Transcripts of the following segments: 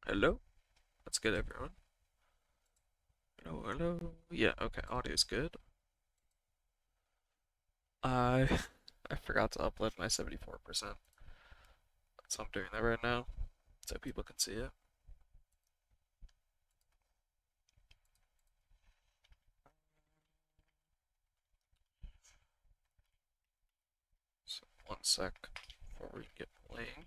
Hello? That's good, everyone. Hello, hello. Yeah, okay, audio's good. I I forgot to upload my 74%, so I'm doing that right now, so people can see it. So, one sec before we get playing.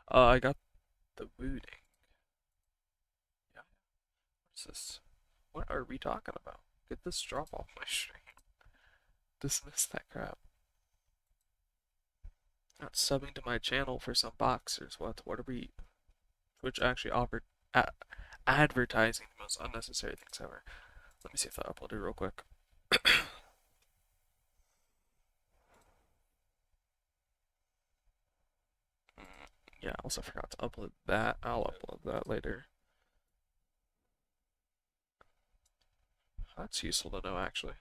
I got the booting. Yeah, what's this? What are we talking about? Get this drop off my stream. Dismiss that crap. Not subbing to my channel for some boxers. What are we? Twitch actually offered advertising the most unnecessary things ever. Let me see if I uploaded real quick. Yeah, I also forgot to upload that. I'll upload that later. That's useful to know, actually.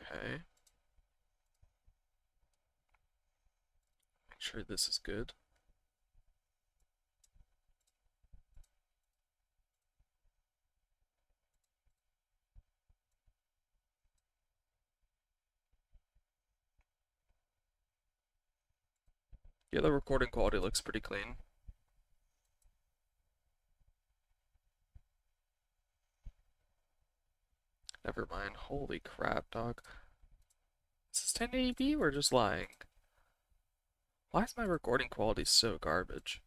Okay. Make sure this is good. Yeah, the recording quality looks pretty clean. Never mind. Holy crap, dog. Is this 1080p or just lying? Why is my recording quality so garbage?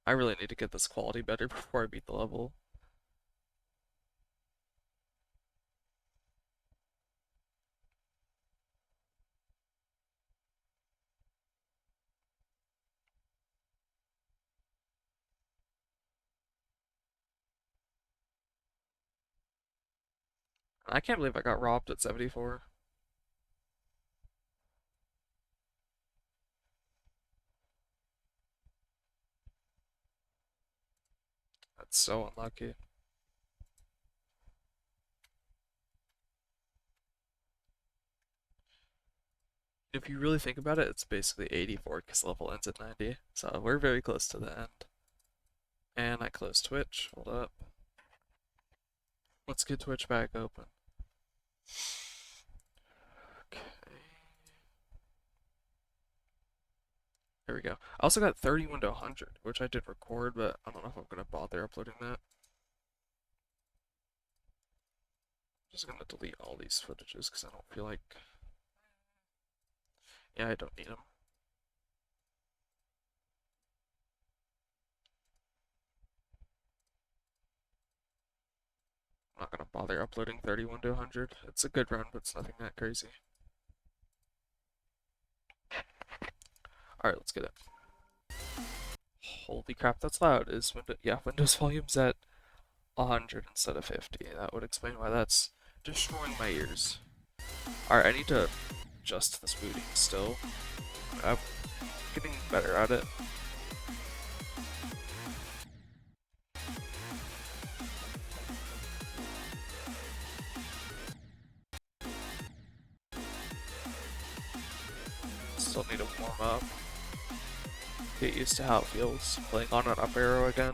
I really need to get this quality better before I beat the level. I can't believe I got robbed at 74. That's so unlucky. If you really think about it, it's basically 84 because level ends at 90. So we're very close to the end. And I closed Twitch. Hold up. Let's get Twitch back open. Okay. There we go. I also got 31 to 100, which I did record, but I don't know if I'm gonna bother uploading that. I'm just gonna delete all these footages because I don't feel like. Yeah, I don't need them. I'm not gonna bother uploading 31 to 100. It's a good run, but it's nothing that crazy. Alright, let's get it. Holy crap, that's loud. Is Windows volume's at 100 instead of 50. That would explain why that's destroying my ears. Alright, I need to adjust this booting still. I'm getting better at it. Still need to warm up. Get used to how it feels playing on an up arrow again.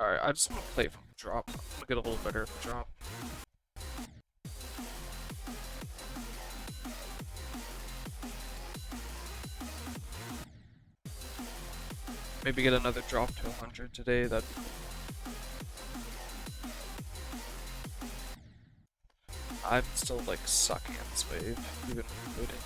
Alright, I just want to play from drop. I'm gonna get a little better at the drop. Maybe get another drop to 100 today. That'd be cool. I'm still like sucking at this wave, even including.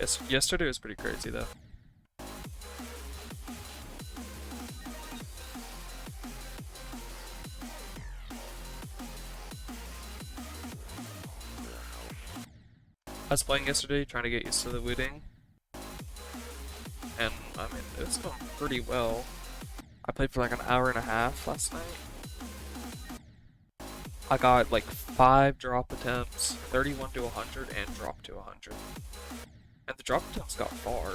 Yes, yesterday was pretty crazy though. I was playing yesterday, trying to get used to the looting, and I mean, it was going pretty well. I played for like an hour and a half last night. I got like 5 drop attempts, 31 to 100, and drop to 100. And the drop attempts got far.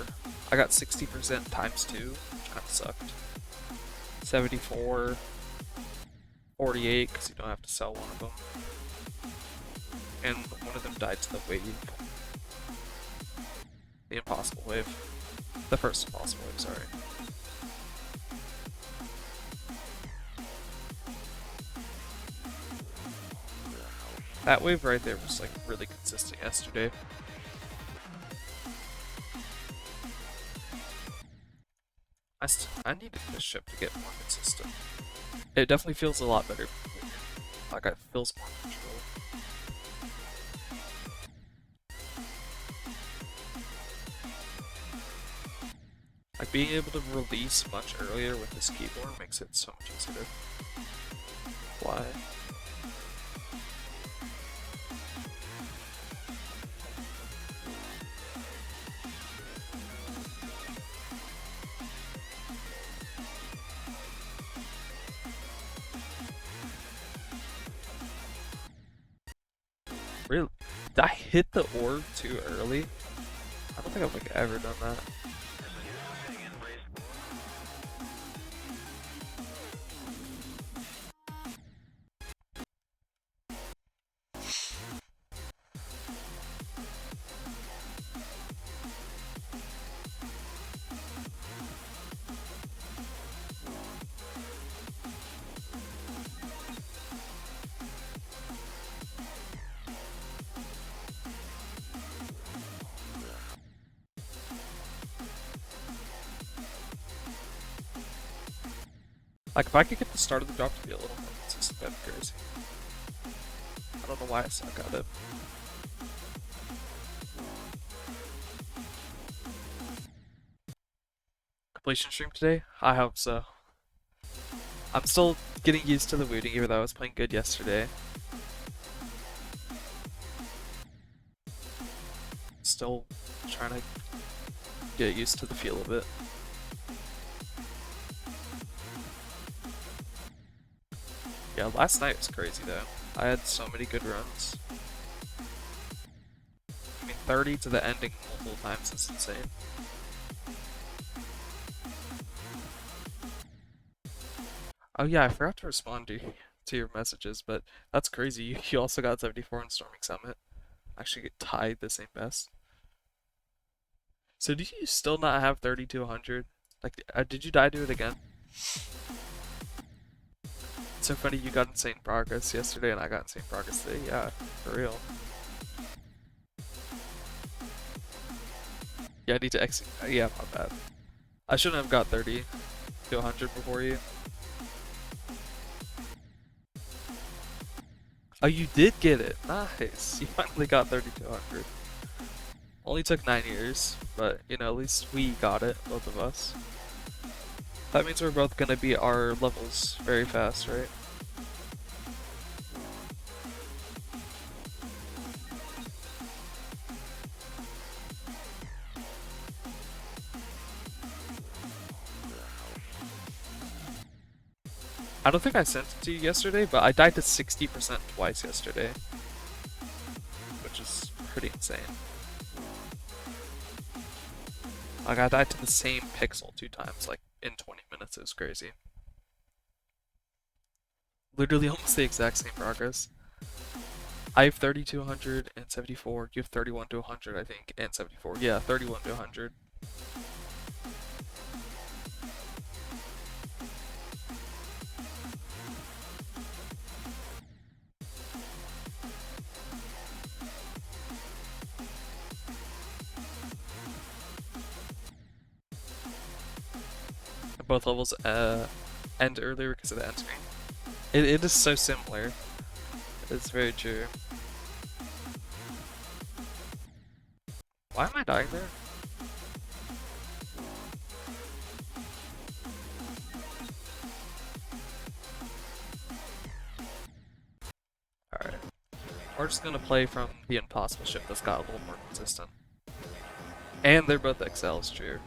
I got 60% times 2, which kind of sucked. 74, 48, because you don't have to sell one of them. And one of them died to the wave. The impossible wave. The first impossible wave, sorry. That wave right there was like really consistent yesterday. I needed this ship to get more consistent. It definitely feels a lot better. Like it feels more control. Like being able to release much earlier with this keyboard makes it so much easier to fly. Really? Did I hit the orb too early? I don't think I've like ever done that. Like if I could get the start of the drop to be a little more consistent, that'd be crazy. I don't know why I suck at it. Completion stream today? I hope so. I'm still getting used to the looting even though I was playing good yesterday. Still trying to get used to the feel of it. Yeah, last night was crazy though. I had so many good runs. I mean, 30 to the ending multiple times is insane. Oh yeah, I forgot to respond to your messages, but that's crazy. You also got 74 in Storming Summit. Actually tied the same best. So do you still not have 30 to 100? Like, did you die to it again? It's so funny, you got insane progress yesterday and I got insane progress today. Yeah, for real. Yeah, I need to exit. Yeah, my bad. I shouldn't have got 30 to 100 before you. Oh, you did get it. Nice. You finally got 30 to 100. Only took 9 years, but you know, at least we got it, both of us. That means we're both gonna beat our levels very fast, right? I don't think I sent it to you yesterday, but I died to 60% twice yesterday. pretty insane. Like, I died to the same pixel 2 times, like, in 20 minutes. It was crazy. Literally almost the exact same progress. I have 3200 and 74. You have 31 to 100, I think, and 74. Yeah, 31 to 100. Both levels end earlier because of the end screen. It is so similar. It's very true. Why am I dying there? Alright. We're just gonna play from the impossible ship that's got a little more consistent. And they're both XLs, true.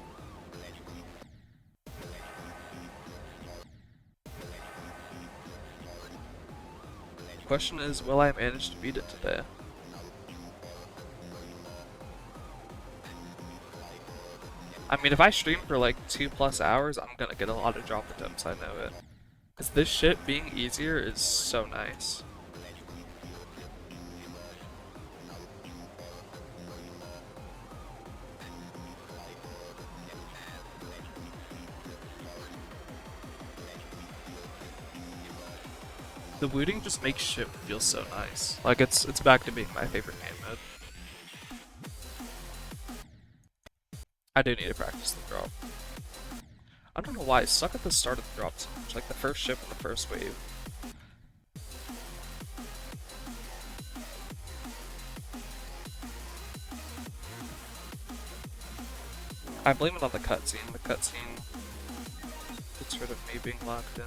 Question is, will I manage to beat it today? I mean, if I stream for like 2+ hours, I'm gonna get a lot of drop attempts, I know it. Because this shit being easier is so nice. The looting just makes shit feel so nice. Like, it's back to being my favorite game mode. I do need to practice the drop. I don't know why I suck at the start of the drop so much, like the first ship and the first wave. I blame it on the cutscene. The cutscene gets rid of me being locked in.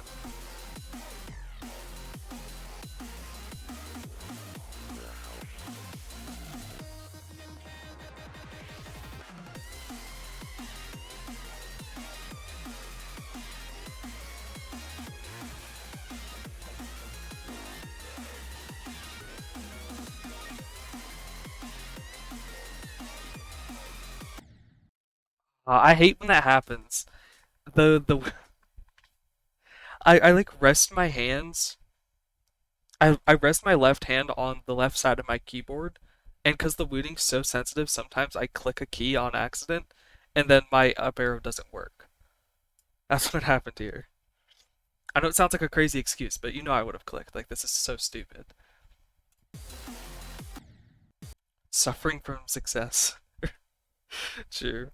I hate when that happens. The I like rest my hands. I rest my left hand on the left side of my keyboard, and because the looting's so sensitive, sometimes I click a key on accident, and then my up arrow doesn't work. That's what happened here. I know it sounds like a crazy excuse, but you know I would have clicked. Like, this is so stupid. Suffering from success. True.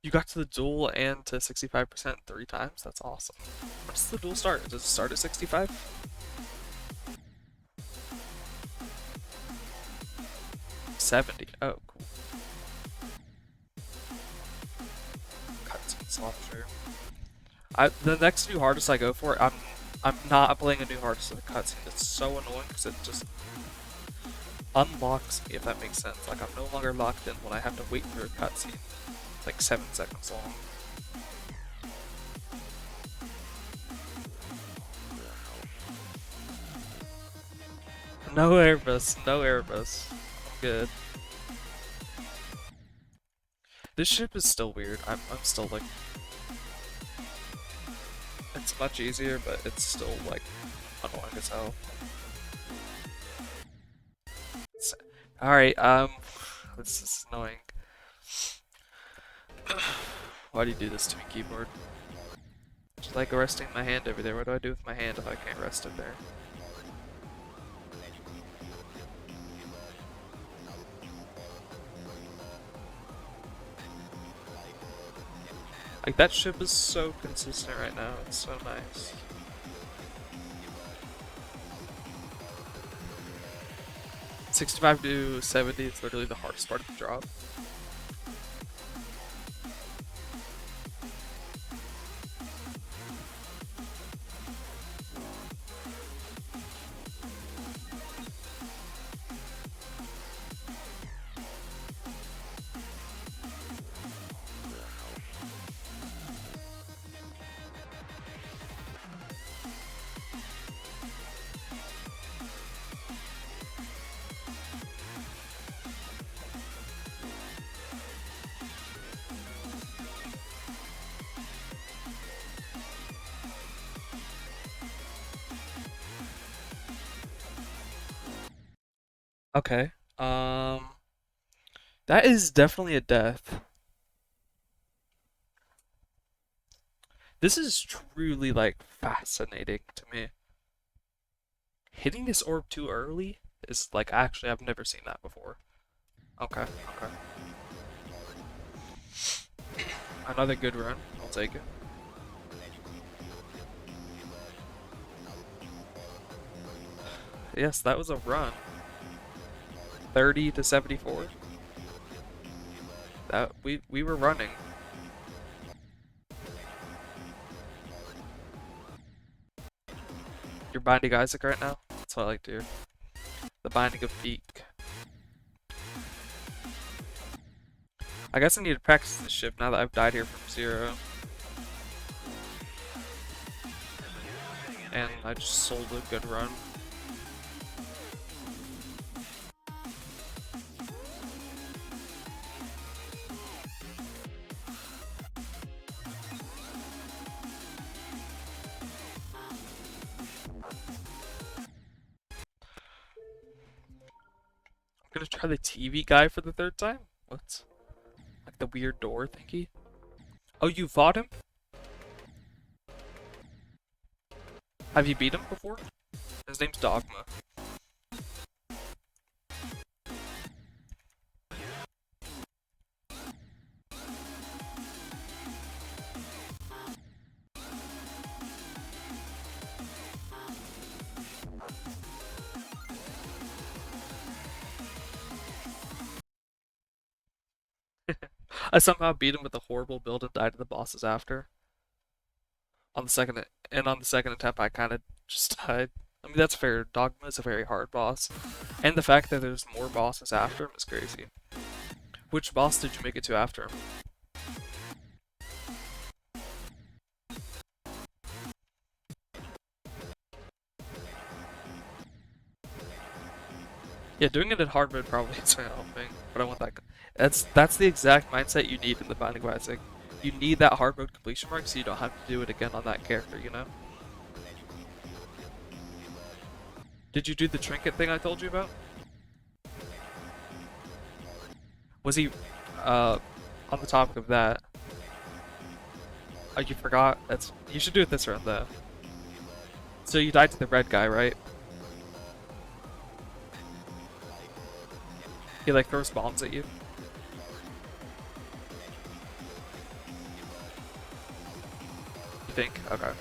You got to the duel and to 65% 3 times? That's awesome. When does the duel start? Does it start at 65? 70. Oh, cool. Cutscene swap, sure. The next new hardest I go for, I'm not playing a new hardest with a cutscene. It's so annoying because it just unlocks me, if that makes sense. Like, I'm no longer locked in when I have to wait for a cutscene. It's like 7 seconds long. No airbus, no airbus. I'm good. This ship is still weird. I'm still like... It's much easier, but it's still like annoying as hell. Alright, this is annoying. Why do you do this to me, keyboard? Just like resting my hand over there. What do I do with my hand if I can't rest it there? Like, that ship is so consistent right now. It's so nice. $65 to 70 is literally the hardest part of the drop. Okay. That is definitely a death. This is truly like fascinating to me. Hitting this orb too early is like actually I've never seen that before. Okay, okay. Another good run. I'll take it. Yes, that was a run. 30 to 74. That we were running. You're binding Isaac right now? That's what I like to hear. The binding of Beak. I guess I need to practice this ship now that I've died here from 0. And I just sold a good run. I'm gonna try the TV guy for the 3rd time? What? Like the weird door thingy? Oh, you fought him? Have you beat him before? His name's Dogma. I somehow beat him with a horrible build and died to the bosses after. On the second and on the second attempt, I kind of just died. I mean, that's fair. Dogma is a very hard boss, and the fact that there's more bosses after him is crazy. Which boss did you make it to after him? Yeah, doing it in hard mode probably isn't helping, but I want that. That's the exact mindset you need in the Binding of Isaac. You need that hard mode completion mark so you don't have to do it again on that character, you know? Did you do the trinket thing I told you about? Was he, on the topic of that? Oh, you forgot? You should do it this round though. So you died to the red guy, right? He like throws bombs at you. You think? Okay.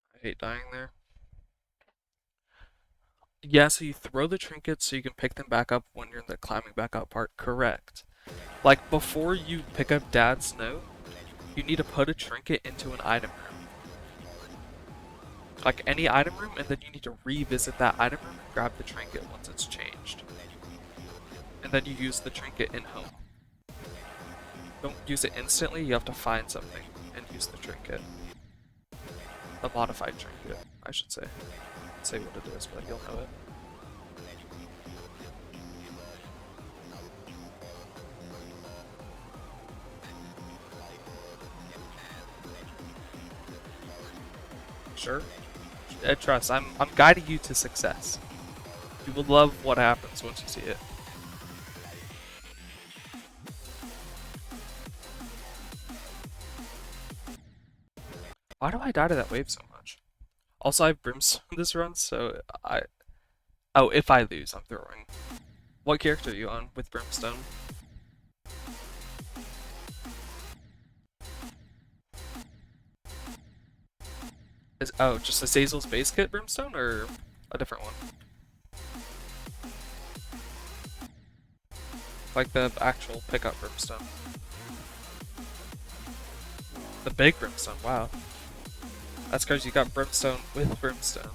I hate dying there. Yeah, so you throw the trinkets so you can pick them back up when you're in the climbing back up part. Correct. Like before you pick up Dad's note, you need to put a trinket into an item room. Like any item room, and then you need to revisit that item room and grab the trinket once it's changed. And then you use the trinket in home. Don't use it instantly, you have to find something and use the trinket. The modified trinket, I should say. Say what it is, but you'll know it. Sure. Trust, I'm guiding you to success. You will love what happens once you see it. Why do I die to that wave so much? Also, I have Brimstone this run, so I... Oh, if I lose, I'm throwing. What character are you on with Brimstone? Oh, just Azazel's base kit Brimstone, or a different one? Like the actual pickup Brimstone. The big Brimstone, wow. That's because you got Brimstone with Brimstone.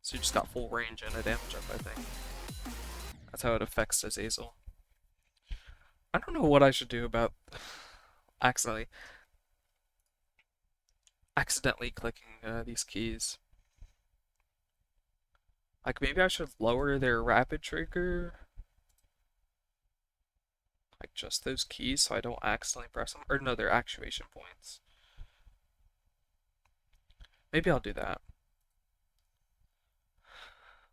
So you just got full range and a damage up, I think. That's how it affects Azazel. I don't know what I should do about accidentally accidentally clicking these keys. Like maybe I should lower their rapid trigger. Like just those keys so I don't accidentally press them. Or no, they're actuation points. Maybe I'll do that.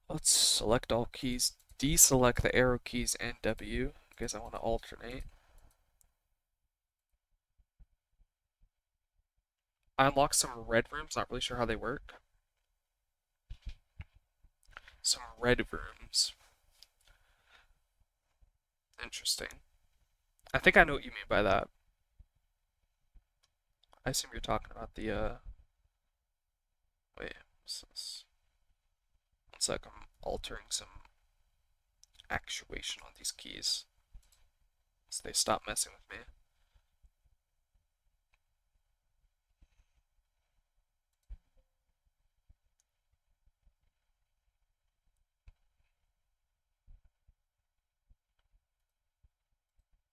Let's select all keys, deselect the arrow keys and W because I want to alternate. I unlocked some red rooms, not really sure how they work. Some red rooms. Interesting. I think I know what you mean by that. I assume you're talking about the, wait, what's this? It's like I'm altering some actuation on these keys. So they stop messing with me.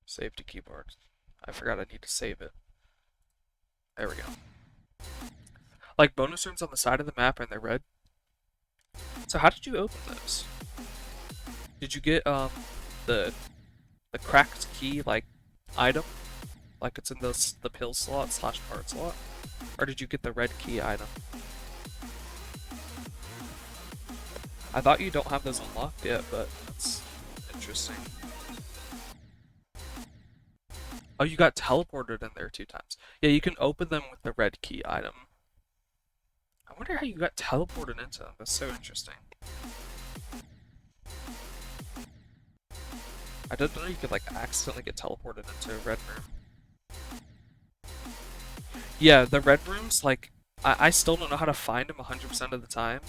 Save to keyboard. I forgot I need to save it. There we go. Like bonus rooms on the side of the map and they're red. So how did you open those? Did you get the cracked key like item? Like it's in the pill slot / card slot? Or did you get the red key item? I thought you don't have those unlocked yet, but that's interesting. Oh, you got teleported in there 2 times. Yeah, you can open them with the red key item. I wonder how you got teleported into them. That's so interesting. I didn't know you could like accidentally get teleported into a red room. Yeah, the red rooms, like, I still don't know how to find them 100% of the time.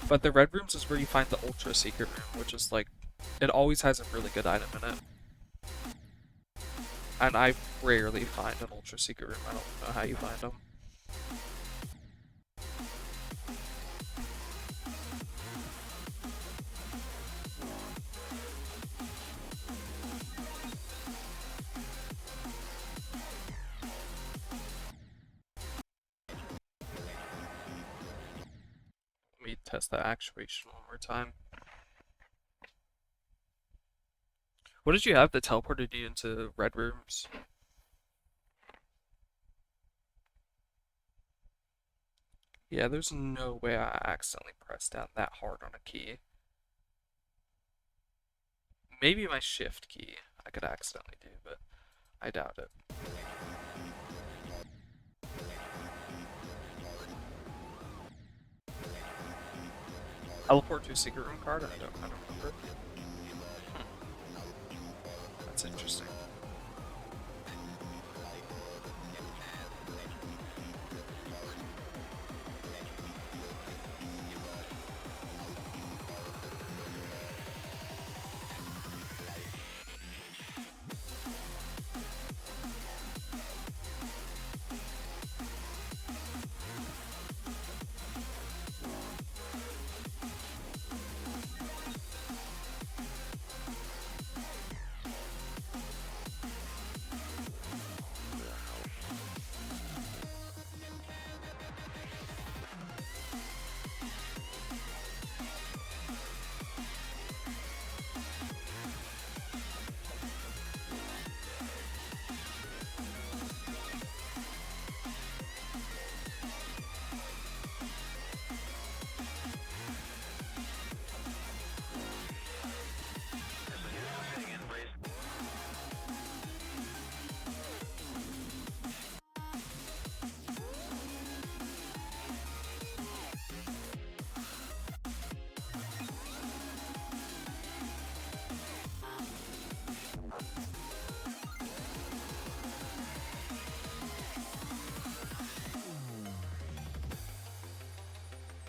But the red rooms is where you find the ultra secret room, which is like, it always has a really good item in it. And I rarely find an ultra secret room. I don't know how you find them. Let me test that actuation one more time. What did you have that teleported you into red rooms? Yeah, there's no way I accidentally pressed down that hard on a key. Maybe my shift key I could accidentally do, but I doubt it. Teleport to a secret room card? I don't remember. That's interesting.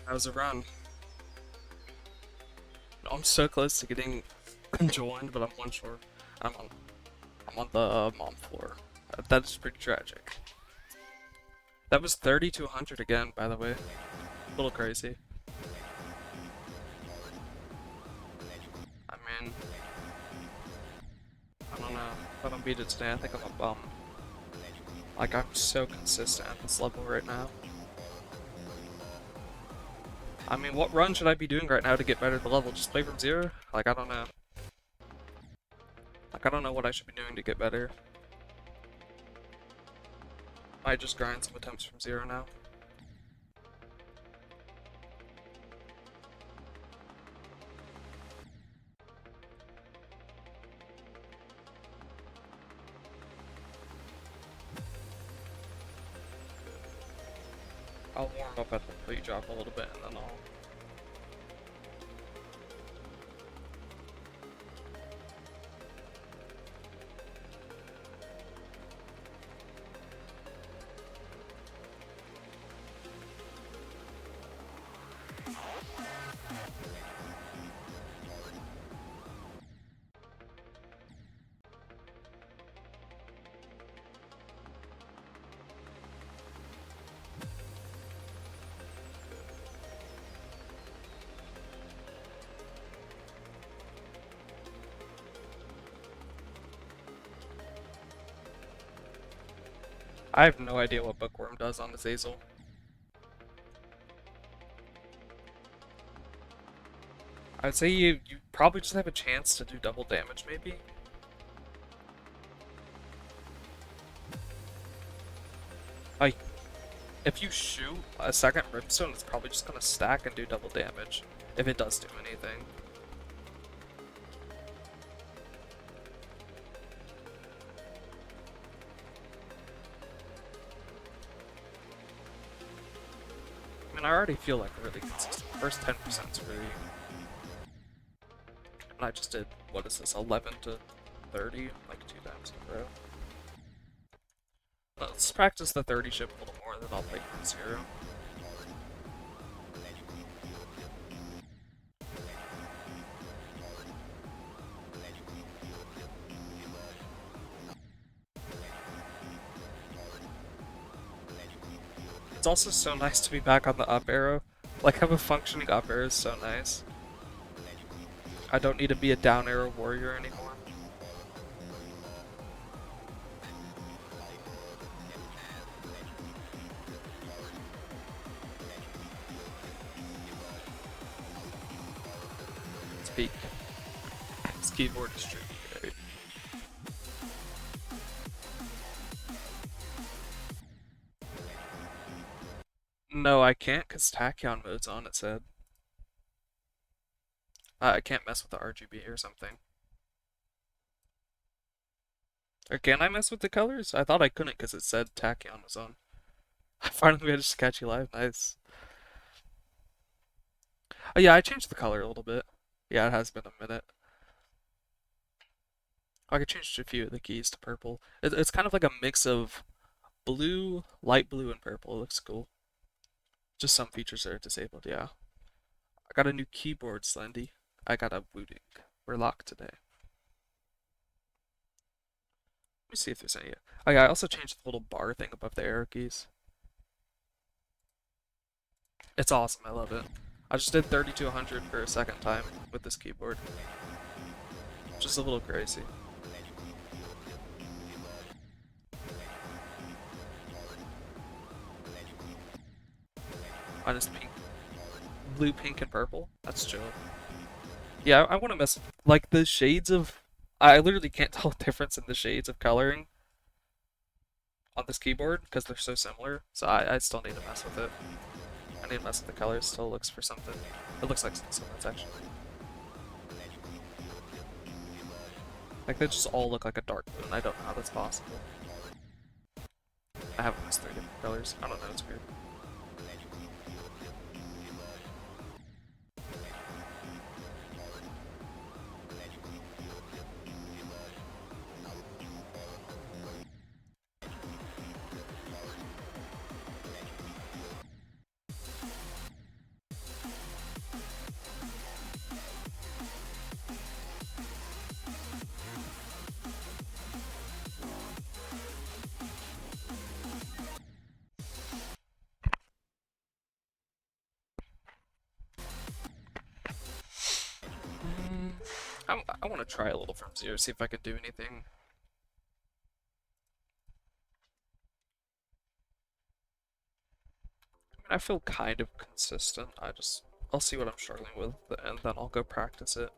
How's it run? I'm so close to getting joined, but I'm one short. I'm on the mom floor. That is pretty tragic. That was 30 to 100 again, by the way. A little crazy. couldn't beat it today. I think I'm a bum. Like, I'm so consistent at this level right now. I mean, what run should I be doing right now to get better at the level? Just play from zero? Like, I don't know. Like, I don't know what I should be doing to get better. I just grind some attempts from zero now. I'll warm up at the pre-drop a little bit and then I'll... I have no idea what Bookworm does on Azazel. I'd say you probably just have a chance to do double damage, maybe? Like, if you shoot a second Brimstone, it's probably just gonna stack and do double damage, if it does do anything. I mean, I already feel like really consistent. First 10% is really... And I just did, what is this, 11 to 30? Like 2 times in a row. Let's practice the 30 ship a little more, then I'll play from zero. It's also so nice to be back on the up arrow. Like, have a functioning up arrow is so nice. I don't need to be a down arrow warrior anymore. It's peak. This keyboard is truly great. No, I can't because Tachyon mode's on, it said. I can't mess with the RGB or something. Or can I mess with the colors? I thought I couldn't because it said Tachyon was on. I finally managed to catch you live. Nice. Oh yeah, I changed the color a little bit. Yeah, it has been a minute. I could change a few of the keys to purple. It's kind of like a mix of blue, light blue, and purple. It looks cool. Just some features are disabled, yeah. I got a new keyboard, Slendy. I got a Wooting. We're locked today. Let me see if there's any. Oh yeah, I also changed the little bar thing above the arrow keys. It's awesome, I love it. I just did 30 to 100 for a second time with this keyboard. Just a little crazy. Minus pink, blue, pink, and purple. That's chill. Yeah, I want to mess like the shades of. I literally can't tell the difference in the shades of coloring on this keyboard because they're so similar. So I still need to mess with it. I need to mess with the colors. Still looks for something. It looks like something's actually. Like they just all look like a dark blue, and I don't know how that's possible. I haven't messed 3 different colors. I don't know. It's weird. I want to try a little from zero, see if I can do anything. I feel kind of consistent. I'll see what I'm struggling with, and then I'll go practice it.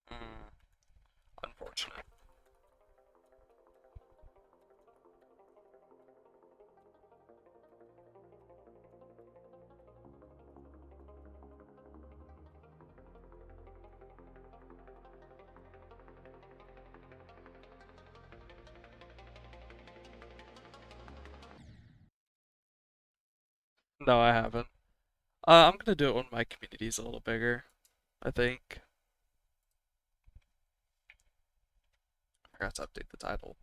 Hmm, unfortunate. No, I haven't. I'm gonna do it when my community's a little bigger, I think. I forgot to update the title.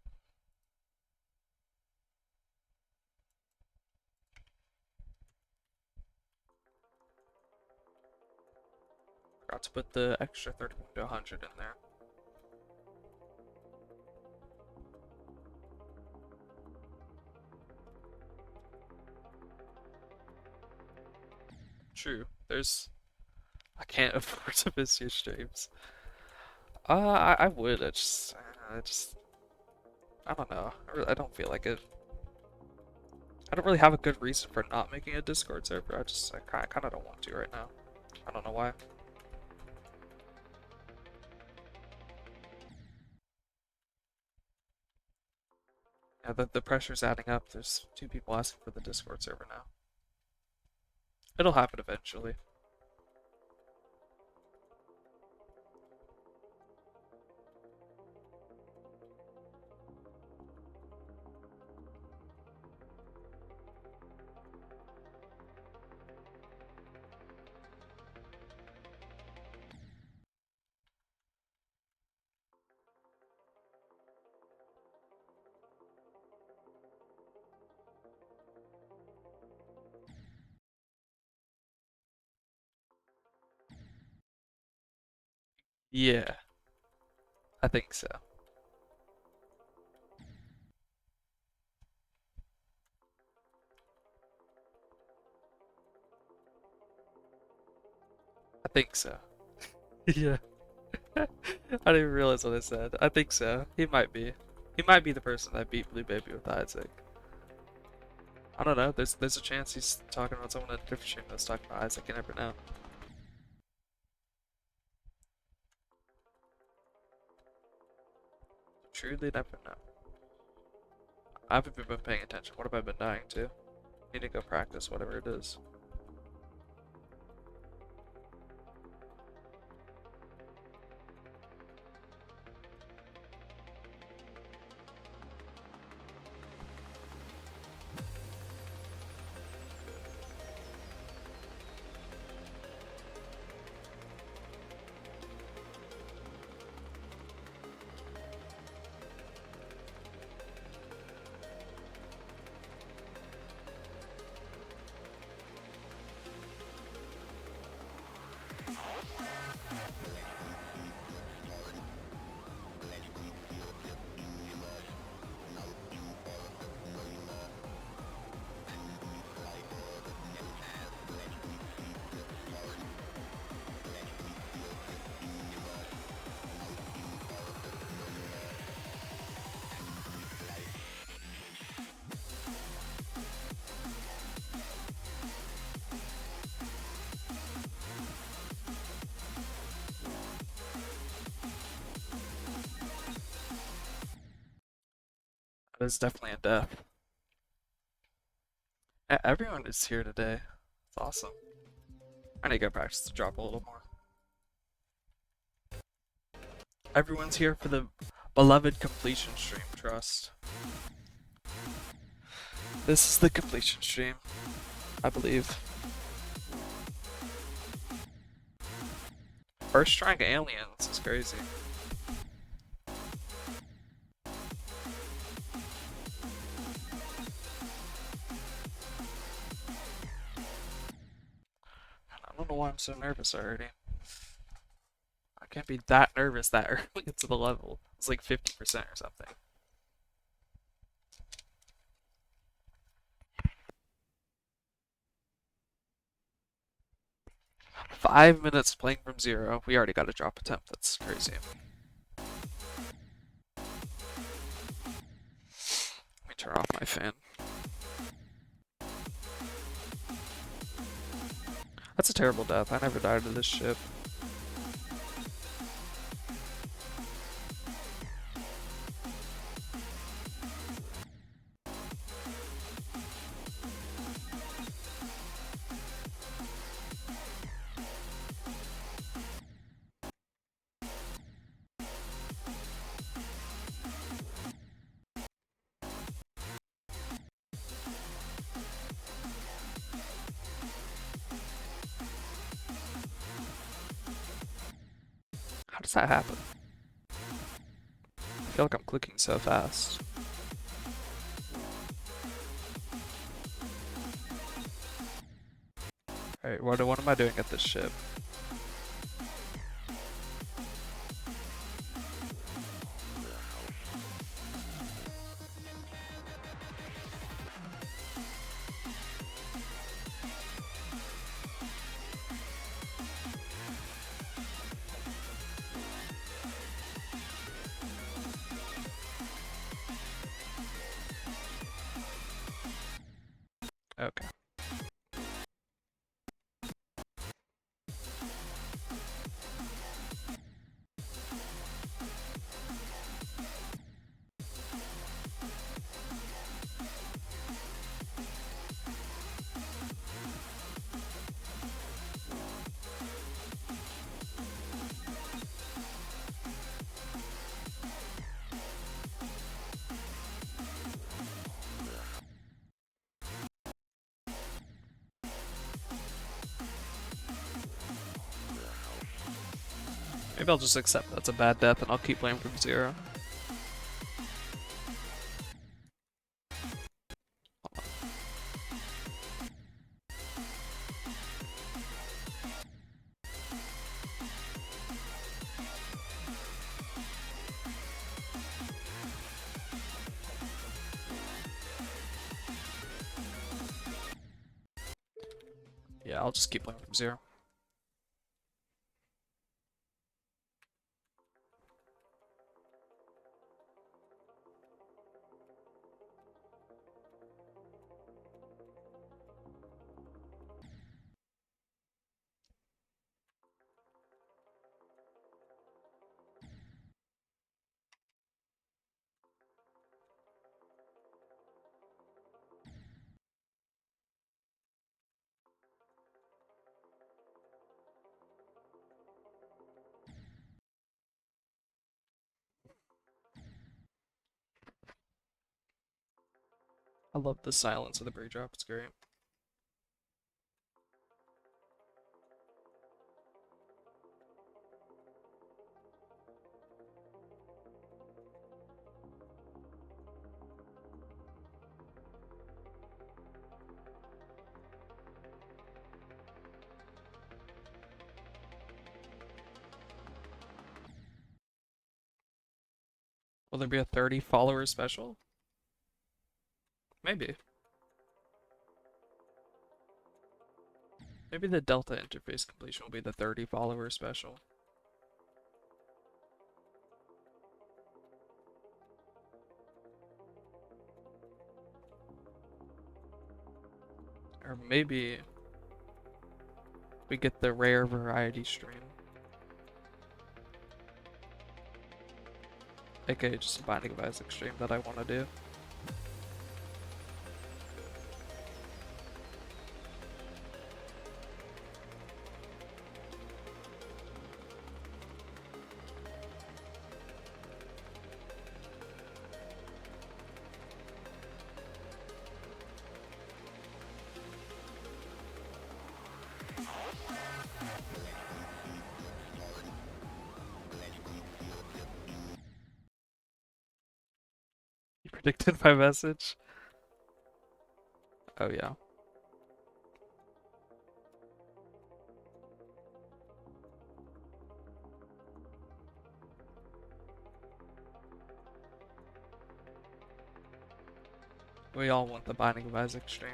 Forgot to put the extra 31 to 100 in there. True. I can't afford to miss your streams. I would. I just, I don't know. I don't feel like it. I don't really have a good reason for not making a Discord server. I kind of don't want to right now. I don't know why. Yeah, the pressure's adding up. There's 2 people asking for the Discord server now. It'll happen eventually. Yeah, I think so. I think so. Yeah. I didn't even realize what I said. I think so. He might be. He might be the person that beat Blue Baby with Isaac. I don't know. There's a chance he's talking about someone in a different stream that's talking about Isaac. You never know. Truly never know. I haven't been paying attention. What have I been dying to? Need to go practice whatever it is. That is definitely a death. Everyone is here today. It's awesome. I need to go practice to drop a little more. Everyone's here for the beloved completion stream, trust. This is the completion stream, I believe. First trying aliens is crazy. I don't know why I'm so nervous already. I can't be that nervous that early into the level. It's like 50% or something. 5 minutes playing from zero. We already got a drop attempt. That's crazy. Let me turn off my fan. That's a terrible death. I never died to this ship. How does that happen? I feel like I'm clicking so fast. Alright, what am I doing at this ship? Okay. Maybe I'll just accept that's a bad death and I'll keep playing from zero. Yeah, I'll just keep playing from zero. I love the silence of the break drop, it's great. Will there be a 30 follower special? Maybe. Maybe the Delta interface completion will be the 30 follower special. Or maybe we get the rare variety stream. AKA just a Binding of Isaac stream that I want to do. You predicted my message? Oh yeah. We all want the Binding of Isaac stream.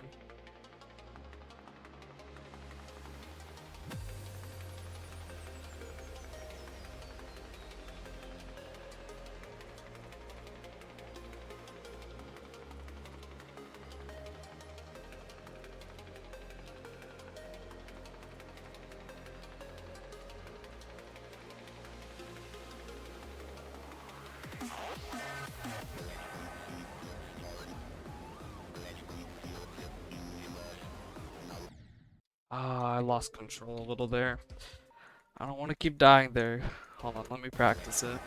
I lost control a little there. I don't want to keep dying there. Hold on, let me practice it.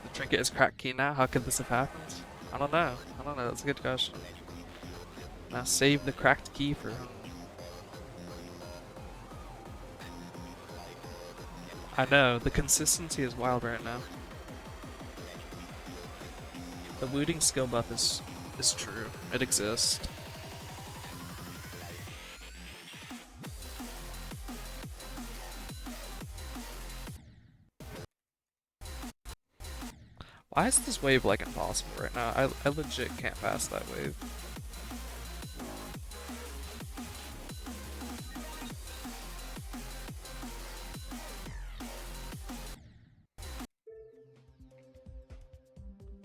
The trinket is cracked key now? How could this have happened? I don't know. I don't know. That's a good question. Now save the cracked key for him. I know. The consistency is wild right now. The looting skill buff is true. It exists. Why is this wave like impossible right now? I legit can't pass that wave.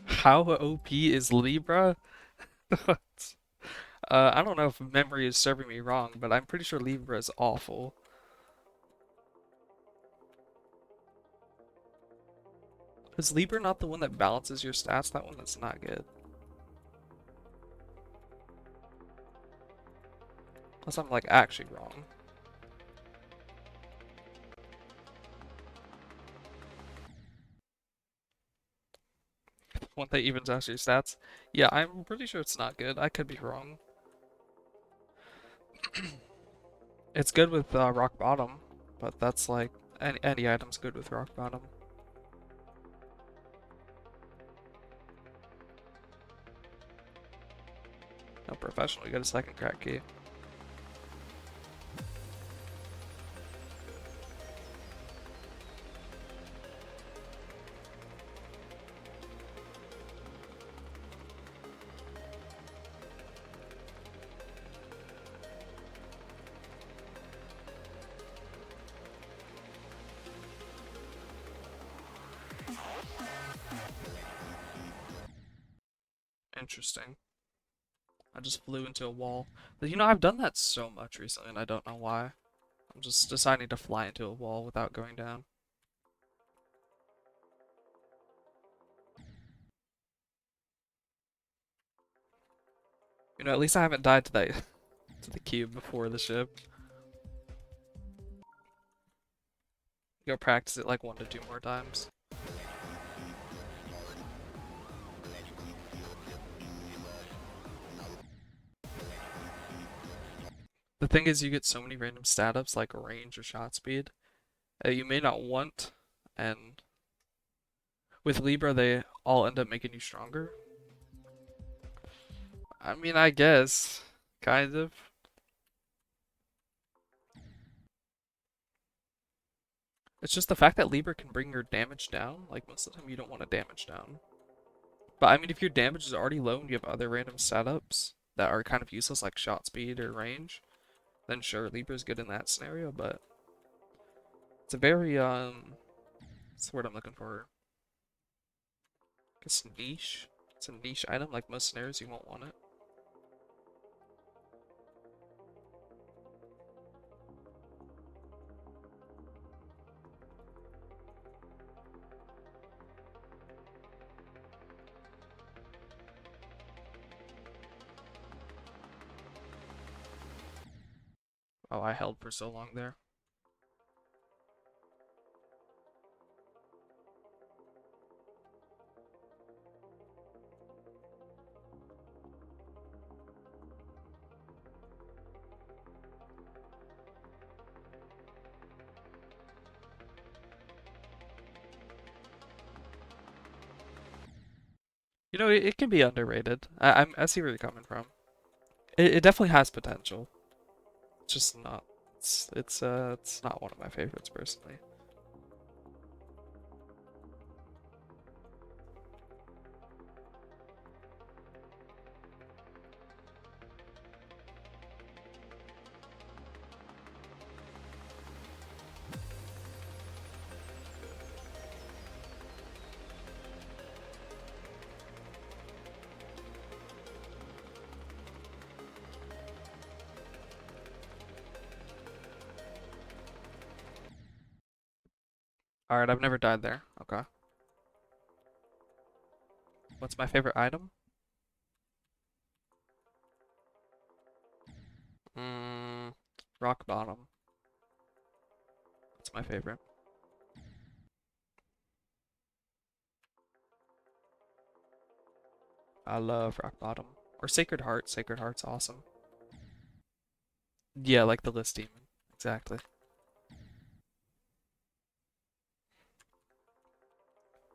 How OP is Libra? I don't know if memory is serving me wrong, but I'm pretty sure Libra is awful. Is Libra not the one that balances your stats? That one that's not good. Unless I'm like actually wrong. One that evens out your stats? Yeah, I'm pretty sure it's not good. I could be wrong. It's good with rock bottom, but that's like any item's good with rock bottom. No professional, you got a second crack key. Interesting. I just flew into a wall. But, you know, I've done that so much recently and I don't know why. I'm just deciding to fly into a wall without going down. You know, at least I haven't died to that to the cube before the ship. Go practice it like 1 to 2 more times. The thing is, you get so many random stat ups like range or shot speed that you may not want, and with Libra, they all end up making you stronger. I mean, I guess, kind of. It's just the fact that Libra can bring your damage down. Like, most of the time, you don't want to damage down. But I mean, if your damage is already low and you have other random setups that are kind of useless, like shot speed or range, then sure, Libra's good in that scenario, but it's a very, what's the word I'm looking for? I guess niche. It's a niche item, like most scenarios, you won't want it. Oh, I held for so long there. You know, it can be underrated. I see where you're coming from. It definitely has potential. It's just not. It's not one of my favorites personally. Alright, I've never died there. Okay. What's my favorite item? Rock Bottom. That's my favorite. I love Rock Bottom. Or Sacred Heart. Sacred Heart's awesome. Yeah, like the List Demon. Exactly.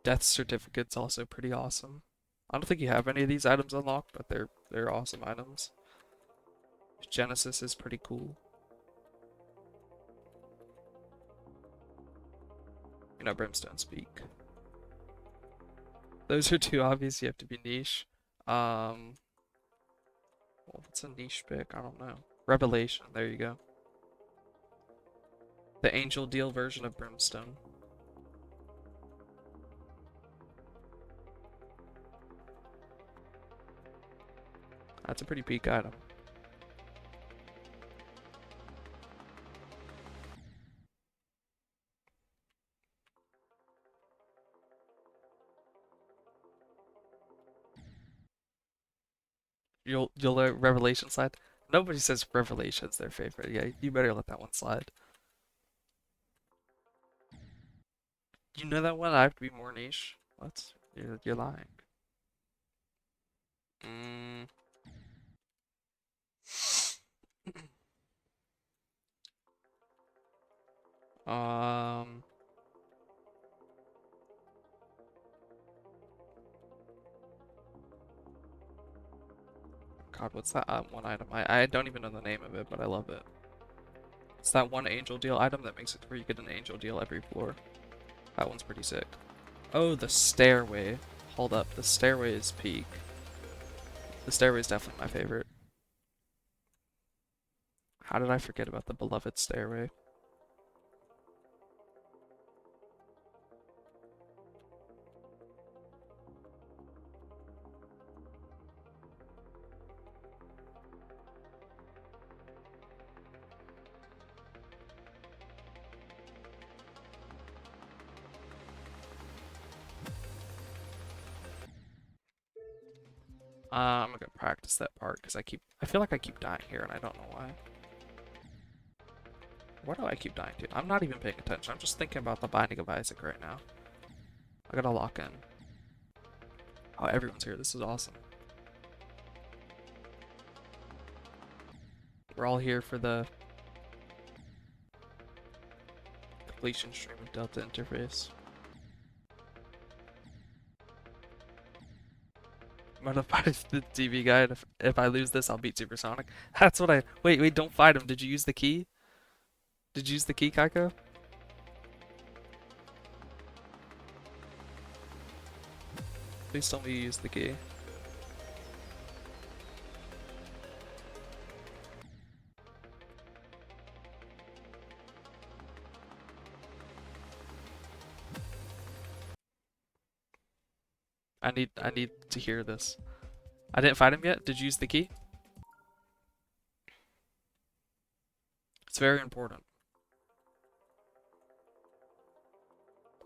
Death Certificate's also pretty awesome. I don't think you have any of these items unlocked, but they're awesome items. Genesis is pretty cool. You know, Brimstone Speak. Those are too obvious. You have to be niche. Well, what's a niche pick? I don't know. Revelation. There you go. The Angel Deal version of Brimstone. That's a pretty peak item. You'll let Revelation slide. Nobody says Revelation's their favorite. Yeah, you better let that one slide. You know that one? I have to be more niche. What? You're lying. Mm. Um. God, what's that one item? I don't even know the name of it, but I love it. It's that one angel deal item that makes it where you get an angel deal every floor. That one's pretty sick. Oh, the stairway. Hold up, the stairway is peak. The stairway is definitely my favorite. How did I forget about the beloved stairway? I'm gonna practice that part because I feel like I keep dying here and I don't know why. Why do I keep dying to? I'm not even paying attention. I'm just thinking about the Binding of Isaac right now. I gotta lock in. Oh, everyone's here. This is awesome. We're all here for the completion stream of Delta Interface. I'm gonna fight the TV guy, and if I lose this, I'll beat Supersonic. That's what I... Wait, don't fight him. Did you use the key? Did you use the key, Kaiko? Please tell me you used the key. I need to hear this. I didn't fight him yet. Did you use the key? It's very important.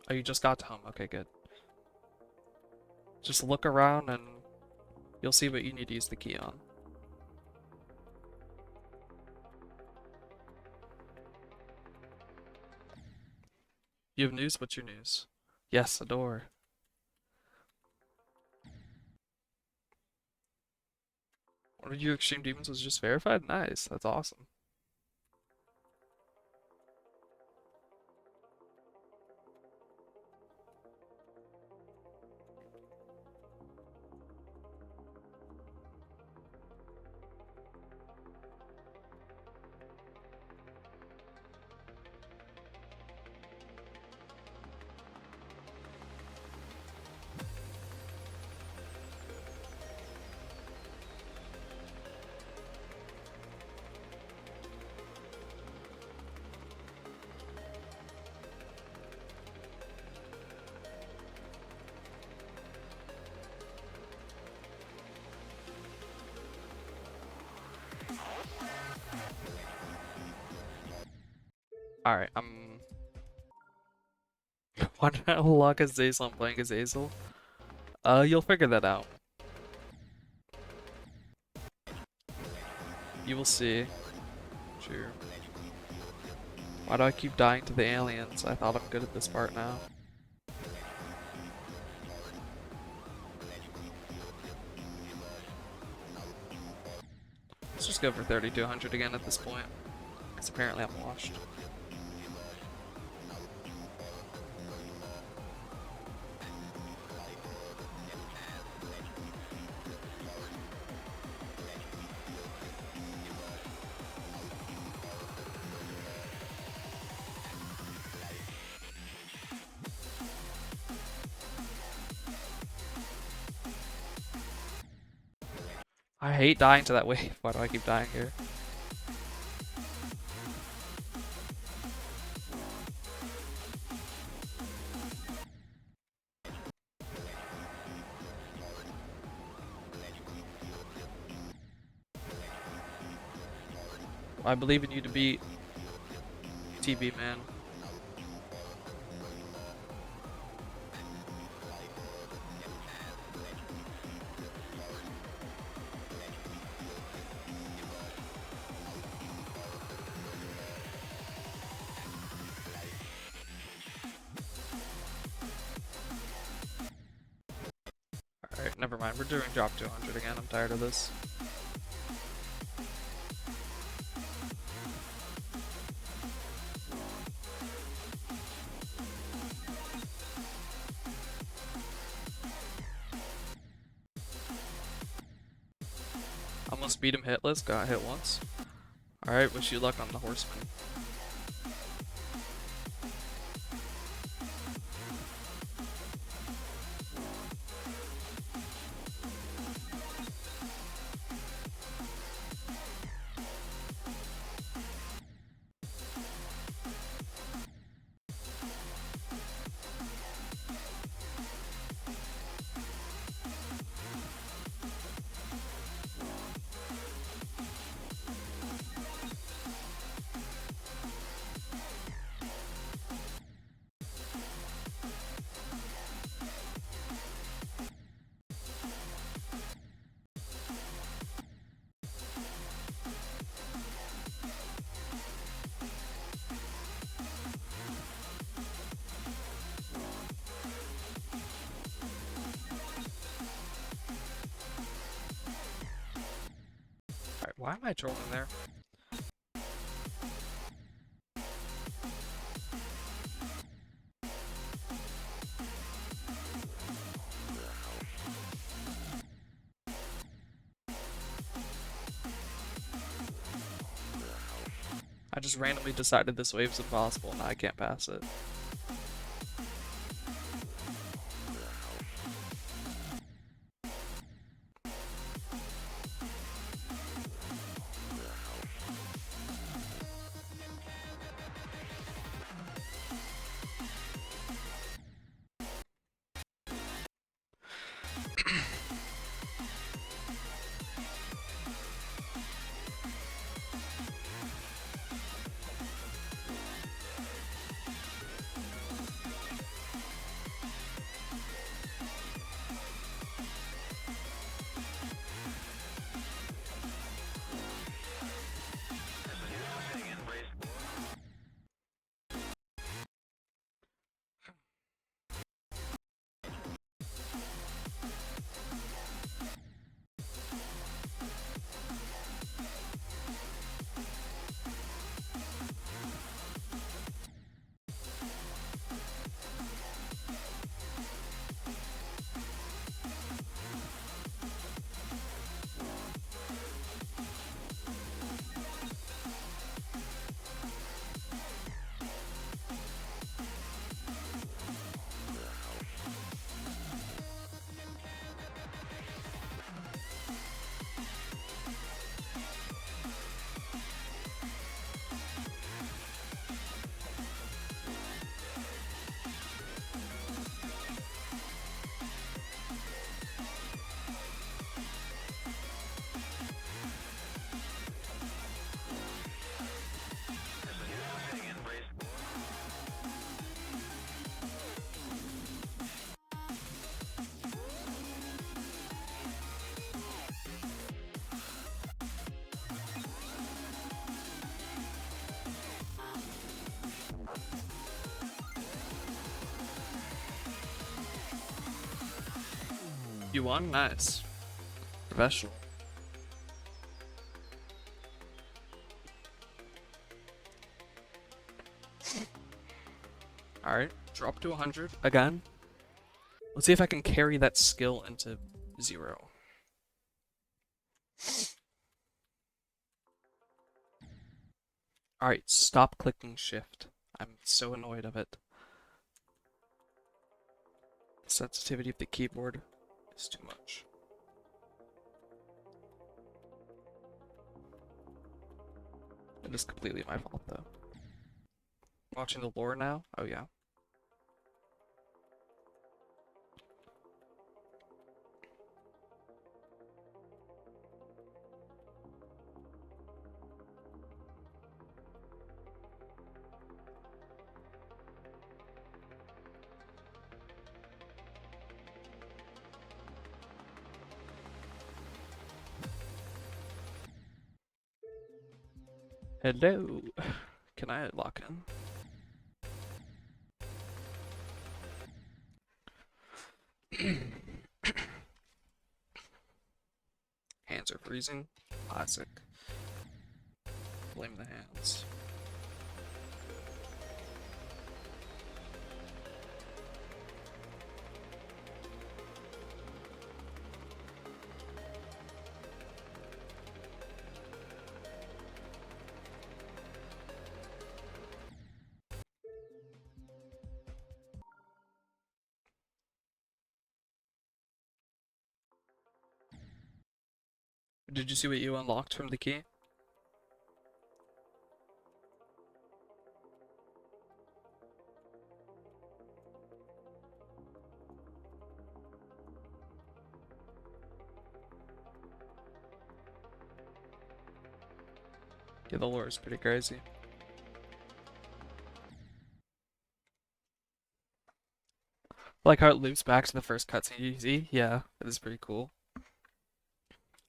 Oh, you just got to home. Okay, good. Just look around and you'll see what you need to use the key on. You have news? What's your news? Yes, a door. One of your Extreme Demons was just verified? Nice. That's awesome. Alright, why did I unlock Azazel? I'm playing Azazel. You'll figure that out. You will see. Sure. Why do I keep dying to the aliens? I thought I'm good at this part now. Let's just go for 3200 again at this point, because apparently I'm washed. I hate dying to that wave. Why do I keep dying here? I believe in you to beat TB, man. Alright, never mind. We're doing drop 200 again. I'm tired of this. Almost beat him hitless. Got hit once. Alright, wish you luck on the horseman. Alright, why am I trolling there? I just randomly decided this wave's impossible and I can't pass it. You won? Nice. Professional. Alright, drop to 100 again. Let's see if I can carry that skill into 0. Alright, stop clicking shift. I'm so annoyed of it. The sensitivity of the keyboard is too much. It is completely my fault though. Watching the lore now? Oh yeah. Hello. Can I lock in? Hands are freezing. Classic. Blame the hands. Did you see what you unlocked from the key? Yeah, the lore is pretty crazy. Like how it loops back to the first cutscene you see? Yeah, it is pretty cool.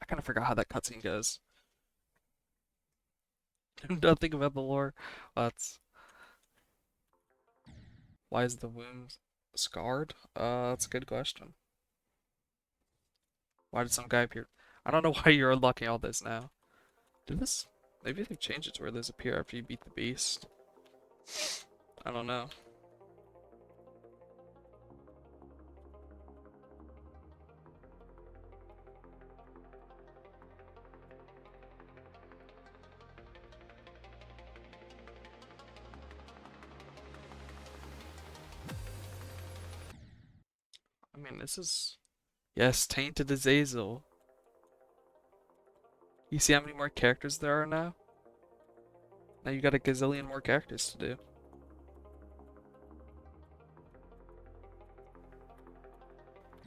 I kind of forgot how that cutscene goes. Nothing about the lore. That's why is the wound scarred? That's a good question. Why did some guy appear? I don't know why you're unlocking all this now. Did this? Maybe they've changed it to where those appear after you beat the beast. I don't know. I mean, this is... Yes, Tainted Azazel. You see how many more characters there are now? Now you got a gazillion more characters to do.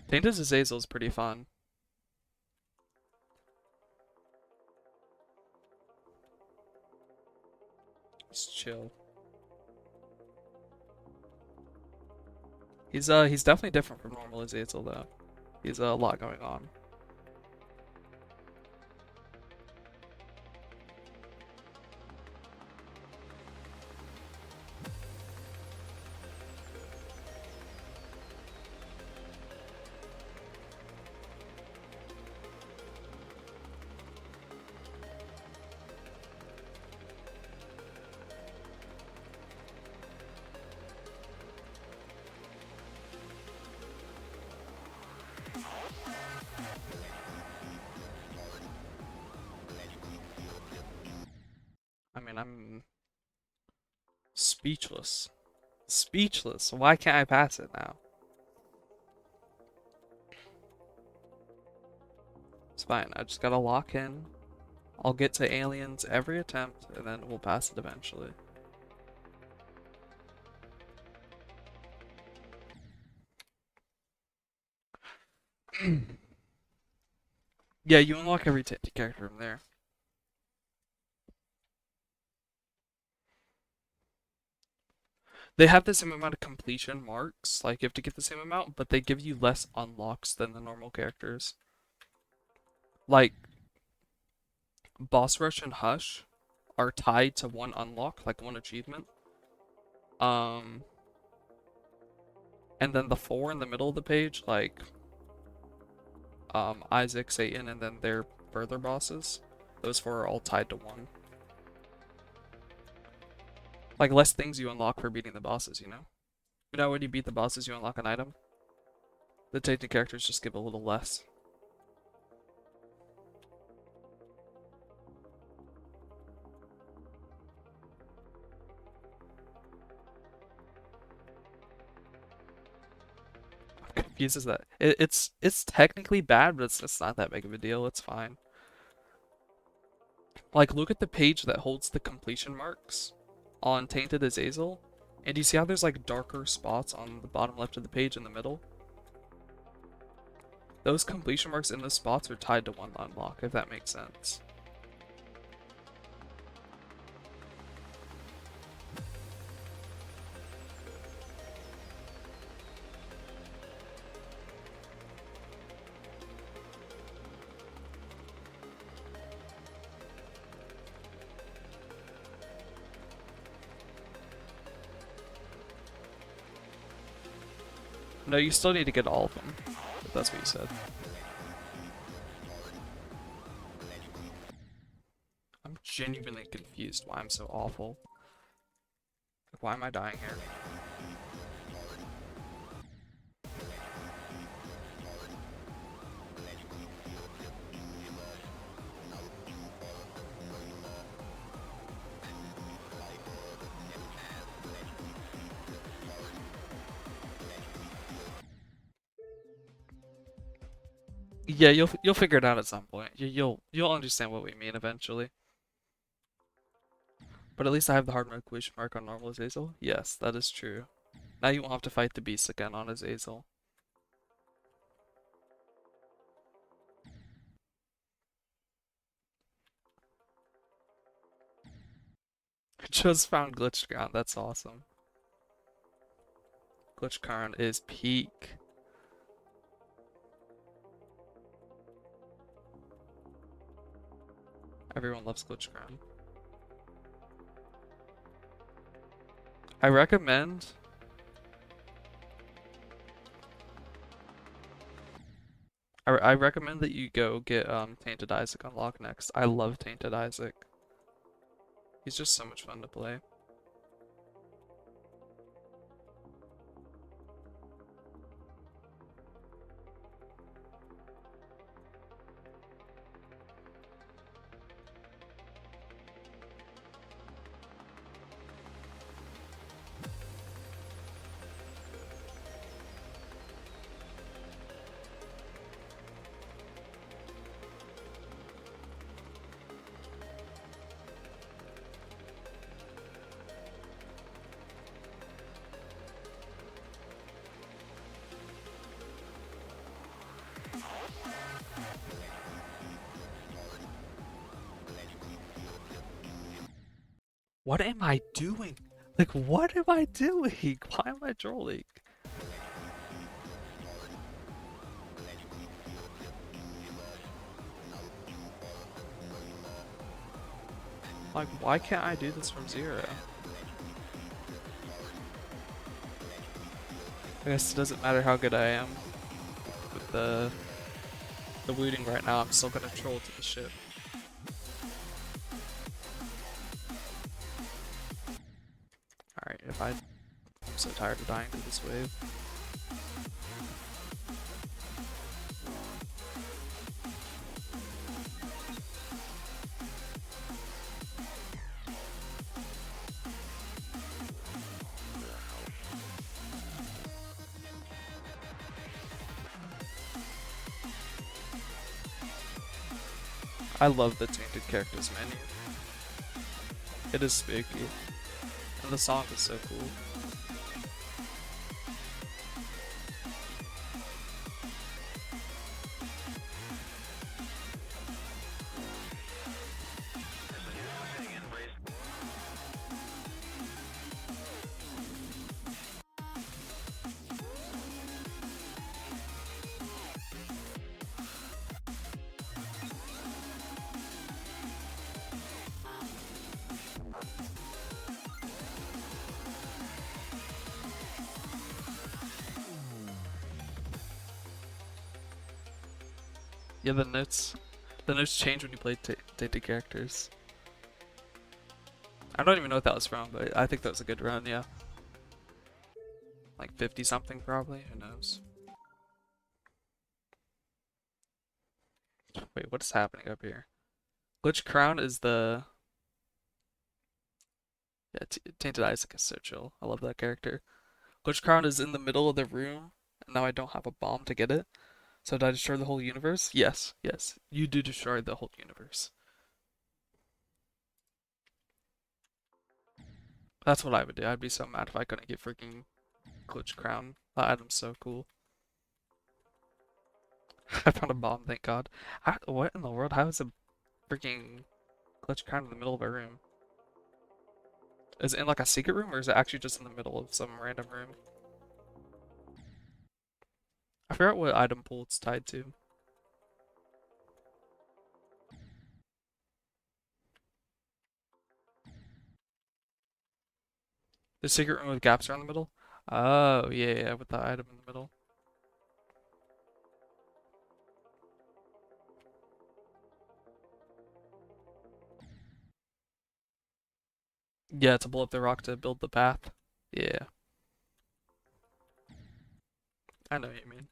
Tainted Azazel is pretty fun. He's chill. He's definitely different from normal Azazel though. He's a lot going on. I mean, I'm speechless. Speechless. Why can't I pass it now? It's fine. I just gotta lock in. I'll get to aliens every attempt, and then we'll pass it eventually. Yeah, you unlock every character from there. They have the same amount of completion marks, like you have to get the same amount, but they give you less unlocks than the normal characters. Like, Boss Rush and Hush are tied to one unlock, like one achievement. And then the 4 in the middle of the page, like, Isaac, Satan, and then their further bosses. Those four are all tied to one. Like, less things you unlock for beating the bosses, you know? You know when you beat the bosses, you unlock an item? The tainted characters just give a little less. I'm confused as that. It's technically bad, but it's not that big of a deal. It's fine. Like, look at the page that holds the completion marks on Tainted Azazel, and you see how there's like darker spots on the bottom left of the page in the middle? Those completion marks in those spots are tied to one unlock, if that makes sense. No, you still need to get all of them, if that's what you said. I'm genuinely confused why I'm so awful. Like, why am I dying here? Yeah, you'll figure it out at some point. You'll understand what we mean eventually. But at least I have the hard mode completion mark on normal Azazel. Yes, that is true. Now you won't have to fight the beast again on Azazel. Just found Glitch Ground. That's awesome. Glitch Ground is peak. Everyone loves Glitch Ground. I recommend. I recommend that you go get Tainted Isaac unlocked next. I love Tainted Isaac. He's just so much fun to play. What am I doing? Like, what am I doing? Why am I trolling? Like, why can't I do this from zero? I guess it doesn't matter how good I am with the looting right now. I'm still gonna troll to the ship. Alright, I'm so tired of dying to this wave. I love the Tainted Characters menu. It is spooky. And the song is so cool. Yeah, the notes change when you play Tainted characters. I don't even know what that was from, but I think that was a good run, yeah. Like 50 something probably, who knows. Wait, what is happening up here? Glitch Crown is the... Yeah, Tainted Isaac is so chill. I love that character. Glitch Crown is in the middle of the room, and now I don't have a bomb to get it. So did I destroy the whole universe? Yes, yes. You do destroy the whole universe. That's what I would do. I'd be so mad if I couldn't get freaking Glitch Crown. That item's so cool. I found a bomb, thank God. What in the world? How is a freaking Glitch Crown in the middle of a room? Is it in like a secret room, or is it actually just in the middle of some random room? I forgot what item pool it's tied to. The secret room with gaps around the middle? Oh, yeah, yeah, with the item in the middle. Yeah, to blow up the rock to build the path. Yeah, I know what you mean.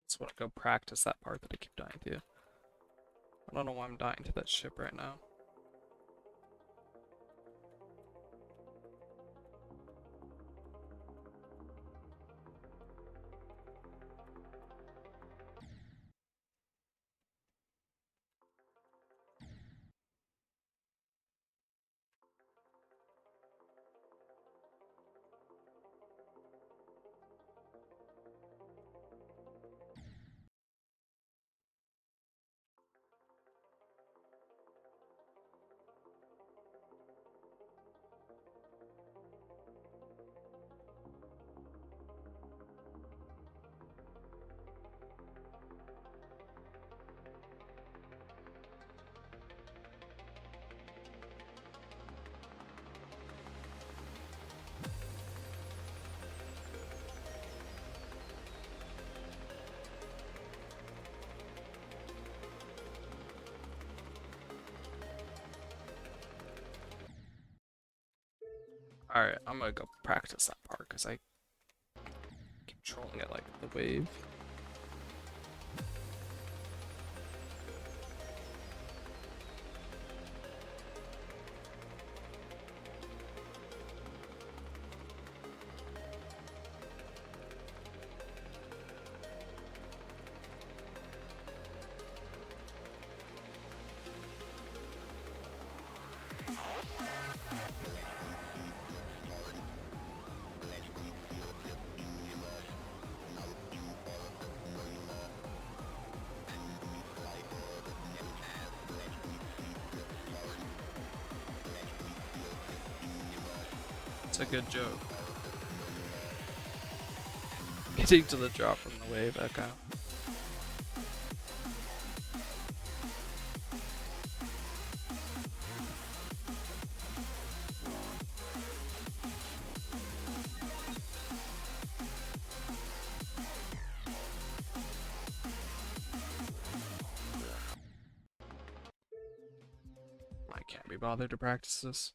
Just want to go practice that part that I keep dying to. I don't know why I'm dying to that ship right now. Alright, I'm gonna go practice that part because I keep trolling it like the wave. It's a good joke. Getting to the drop from the wave echo. Can't be bothered to practice this.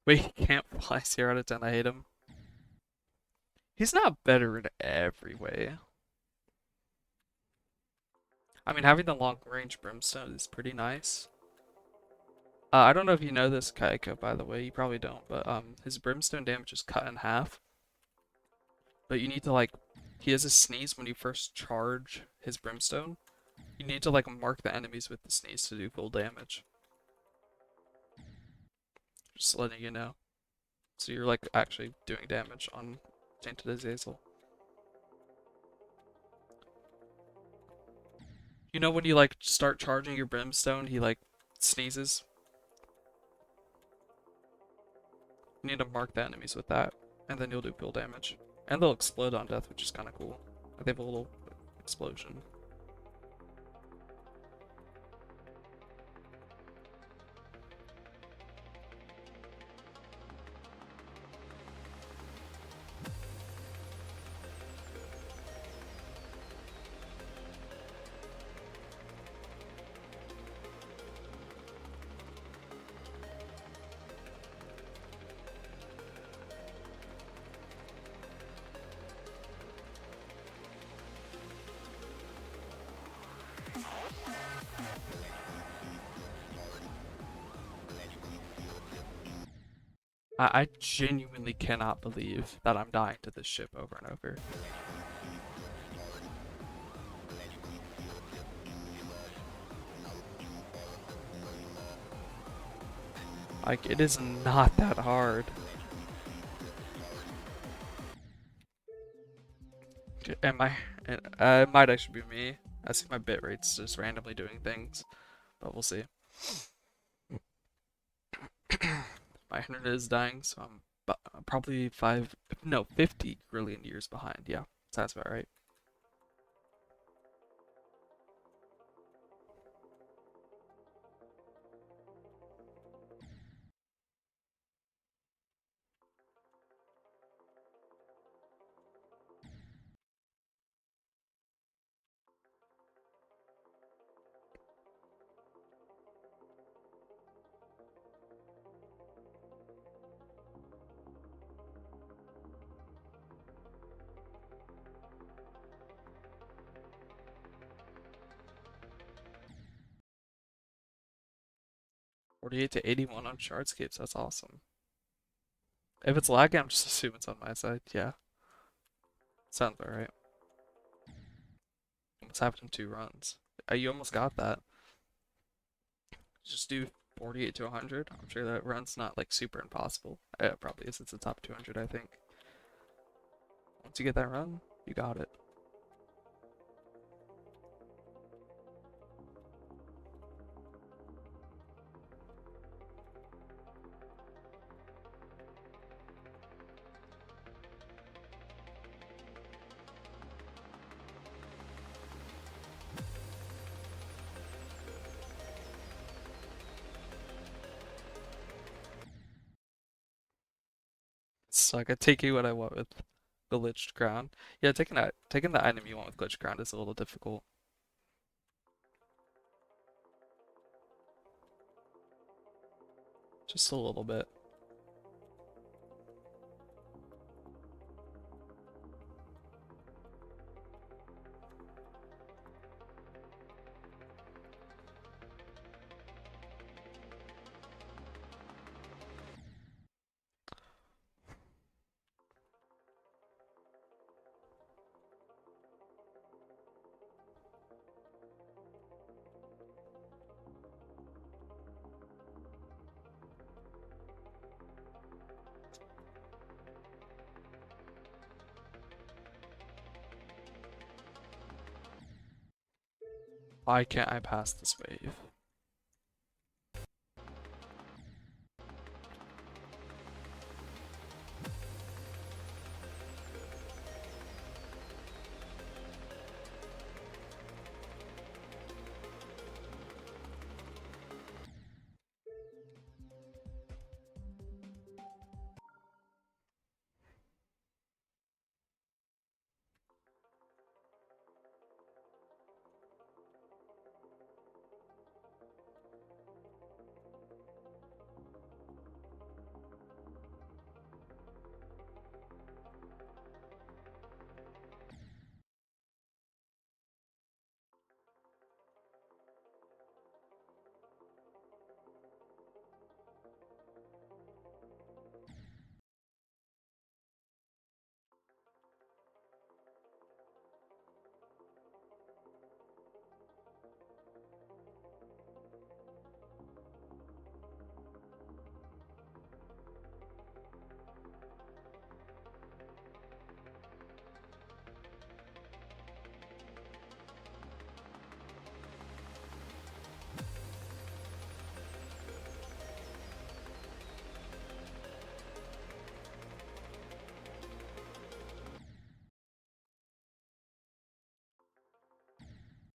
Wait, he can't fly 0 out of 10. I hate him. He's not better in every way. I mean, having the long range brimstone is pretty nice. I don't know if you know this, Kaika, by the way. You probably don't, but his brimstone damage is cut in half. But you need to like, he has a sneeze when you first charge his brimstone. You need to like mark the enemies with the sneeze to do full damage. Just letting you know. So you're like actually doing damage on Tainted Azazel. You know when you like start charging your brimstone, he like sneezes? You need to mark the enemies with that, and then you'll do full damage. And they'll explode on death, which is kind of cool. They have a little explosion. I genuinely cannot believe that I'm dying to this ship over and over. Like, it is not that hard. Am I? It might actually be me. I see my bit rate's just randomly doing things, but we'll see. My internet is dying, so I'm probably 50 trillion years behind. Yeah, sounds about right. $48 to 81 on Shardscapes, that's awesome. If it's lagging, I'm just assuming it's on my side. Yeah, sounds about right. What's happened in 2 runs? You almost got that. Just do 48 to 100. I'm sure that run's not like super impossible. It probably is. It's a top 200, I think. Once you get that run, you got it. So I could take you what I want with Glitched Crown. Yeah, taking the item you want with Glitched Crown is a little difficult. Just a little bit. Why can't I pass this wave?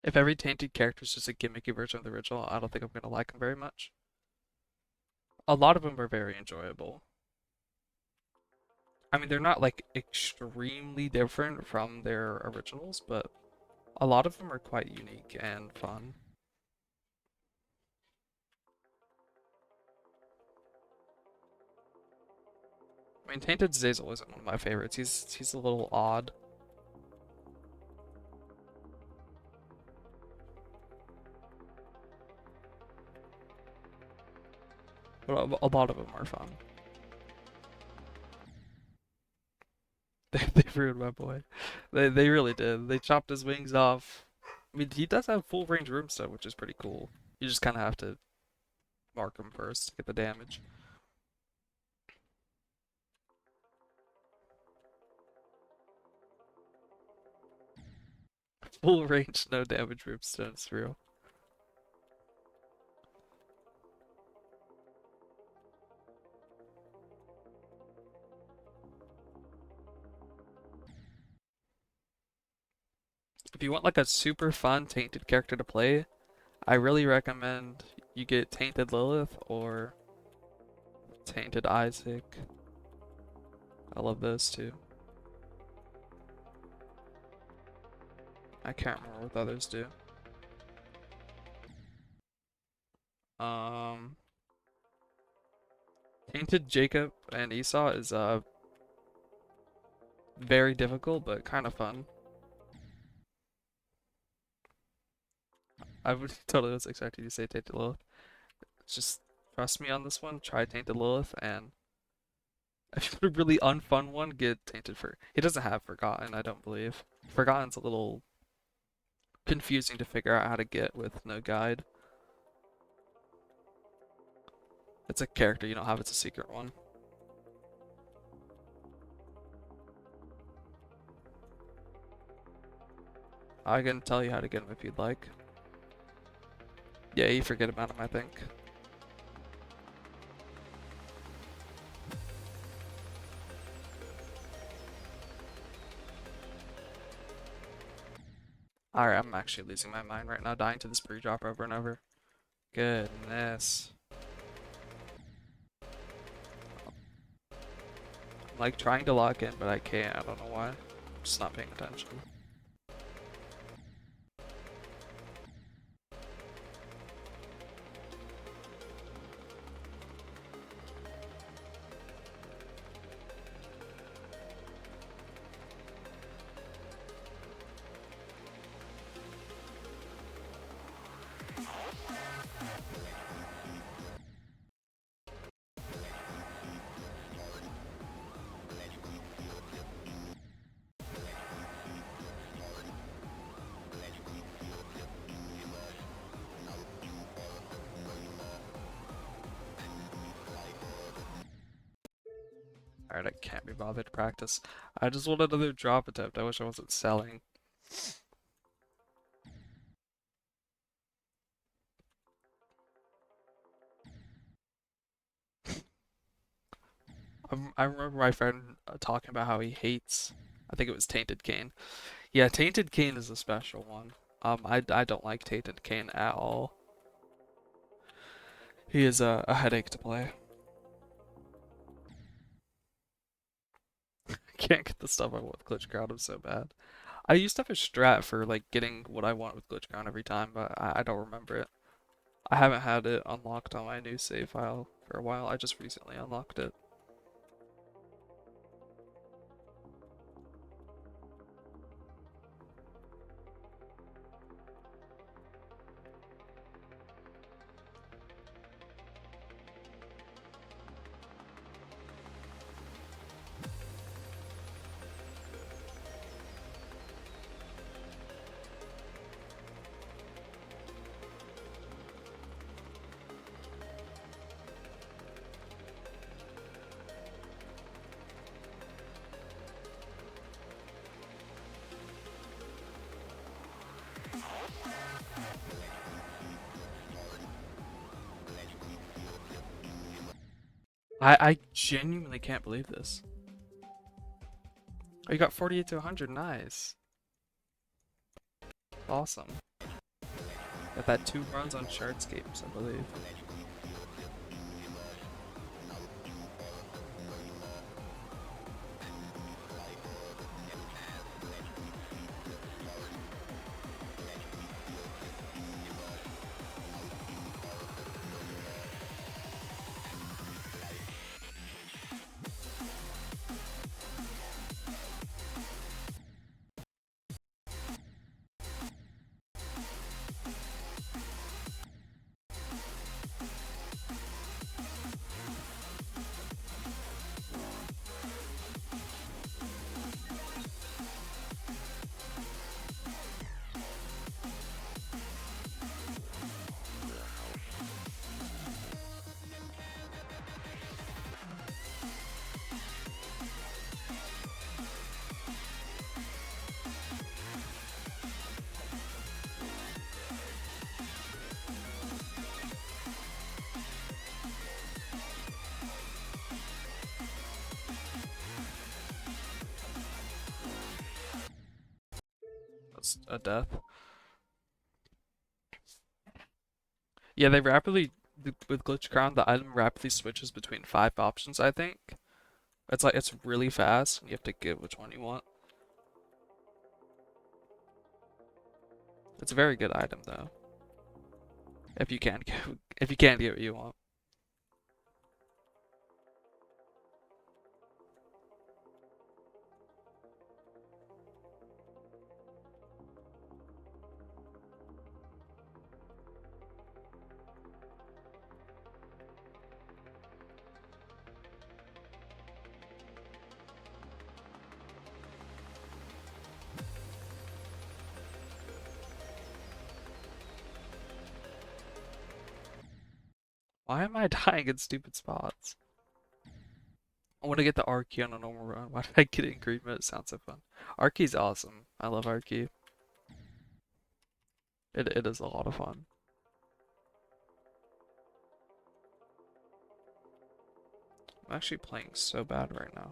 If every tainted character is just a gimmicky version of the original, I don't think I'm gonna like them very much. A lot of them are very enjoyable. I mean, they're not like extremely different from their originals, but a lot of them are quite unique and fun. I mean, Tainted Zazel isn't one of my favorites. He's a little odd. But a lot of them are fun. They ruined my boy. They really did. They chopped his wings off. I mean, he does have full range room stuff, which is pretty cool. You just kind of have to mark him first to get the damage. Full range, no damage room stone, it's real. If you want like a super fun Tainted character to play, I really recommend you get Tainted Lilith or Tainted Isaac. I love those two. I can't remember what the others do. Um, Tainted Jacob and Esau is very difficult but kind of fun. I would totally was expecting you to say Tainted Lilith. Just trust me on this one. Try Tainted Lilith, and if you want a really unfun one, get Tainted For. He doesn't have Forgotten, I don't believe. Forgotten's a little confusing to figure out how to get with no guide. It's a character you don't have, it's a secret one. I can tell you how to get him if you'd like. Yeah, you forget about him, I think. Alright, I'm actually losing my mind right now, dying to this pre-drop over and over. Goodness. I'm like trying to lock in, but I can't. I don't know why. I'm just not paying attention. Alright, I can't be bothered to practice. I just want another drop attempt. I wish I wasn't selling. I remember my friend talking about how he hates, I think it was Tainted Cain. Yeah, Tainted Cain is a special one. I don't like Tainted Cain at all. He is a headache to play. Can't get the stuff I want with Glitch Crown, I'm so bad. I used to have a strat for like getting what I want with Glitch Crown every time, but I don't remember it. I haven't had it unlocked on my new save file for a while. I just recently unlocked it. I genuinely can't believe this. Oh, you got 48 to 100, nice. Awesome. Got that 2 runs on Shardscapes, I believe. That's a death. Yeah, they rapidly with Glitch Crown, the item rapidly switches between 5 options, I think. It's like it's really fast, and you have to get which one you want. It's a very good item though. If you can get if you can get what you want. Why am I dying in stupid spots? I want to get the Archie on a normal run. Why did I get it in green mode? It sounds so fun. Archie's awesome. I love Archie. It is a lot of fun. I'm actually playing so bad right now.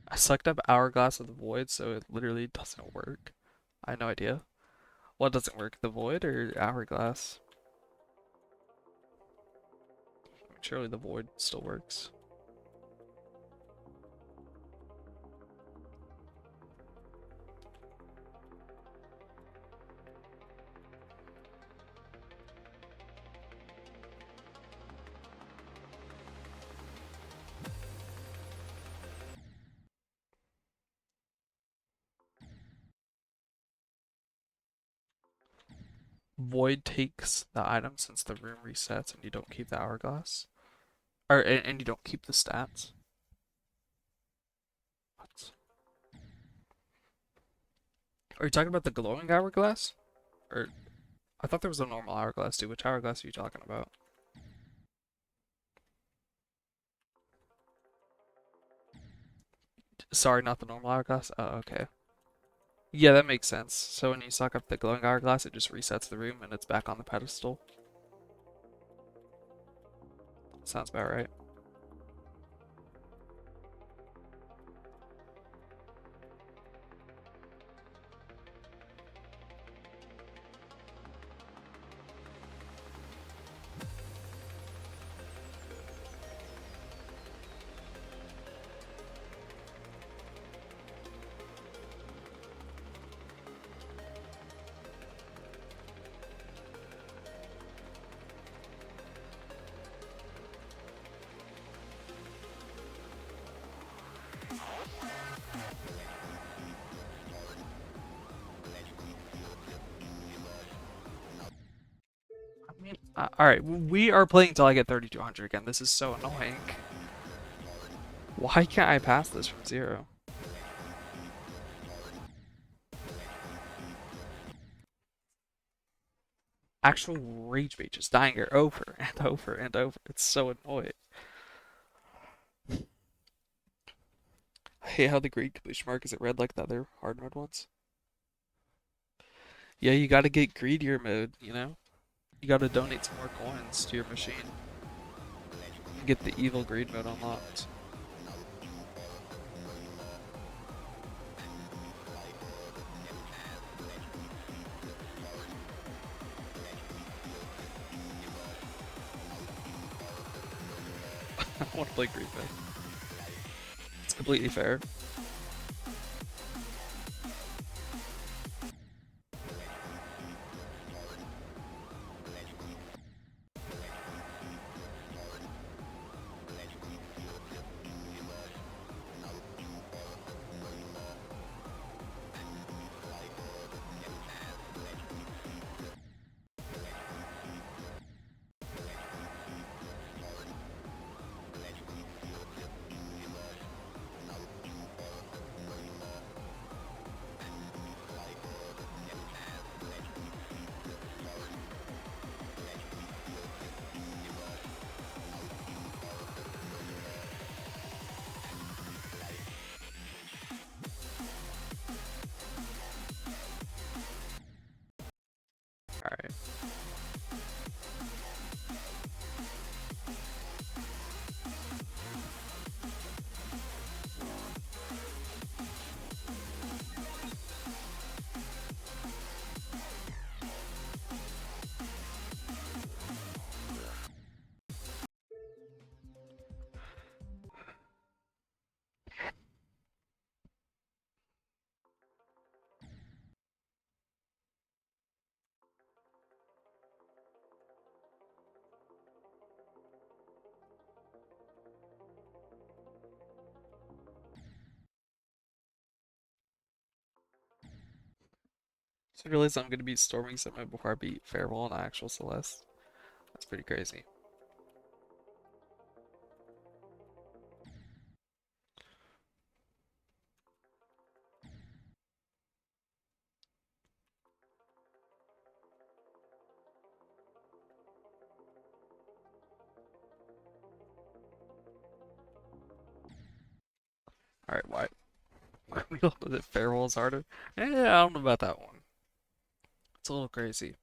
I sucked up Hourglass of the Void, so it literally doesn't work. I have no idea. What doesn't work, the Void or Hourglass? Surely the Void still works. Void takes the item since the room resets and you don't keep the Hourglass. Or, and you don't keep the stats. What? Are you talking about the glowing Hourglass? Or, I thought there was a normal Hourglass too. Which Hourglass are you talking about? Sorry, not the normal Hourglass? Oh, okay. Yeah, that makes sense. So when you suck up the glowing Hourglass, it just resets the room and it's back on the pedestal. Sounds about right. I mean, alright, we are playing until I get 3200 again. This is so annoying. Why can't I pass this from 0? Actual rage bait just dying here over and over and over. It's so annoying. hate how the green completion mark isn't red like the other hard mode ones. Yeah, you gotta get greedier mode, you know? You gotta donate some more coins to your machine and get the evil greed mode unlocked. I want to play greed mode. It's completely fair. Alright. So I realize I'm gonna beat Storming Summit before I beat Farewell and actual Celeste. That's pretty crazy. Alright, why we all know that Farewell is harder? I don't know about that one. It's a little crazy.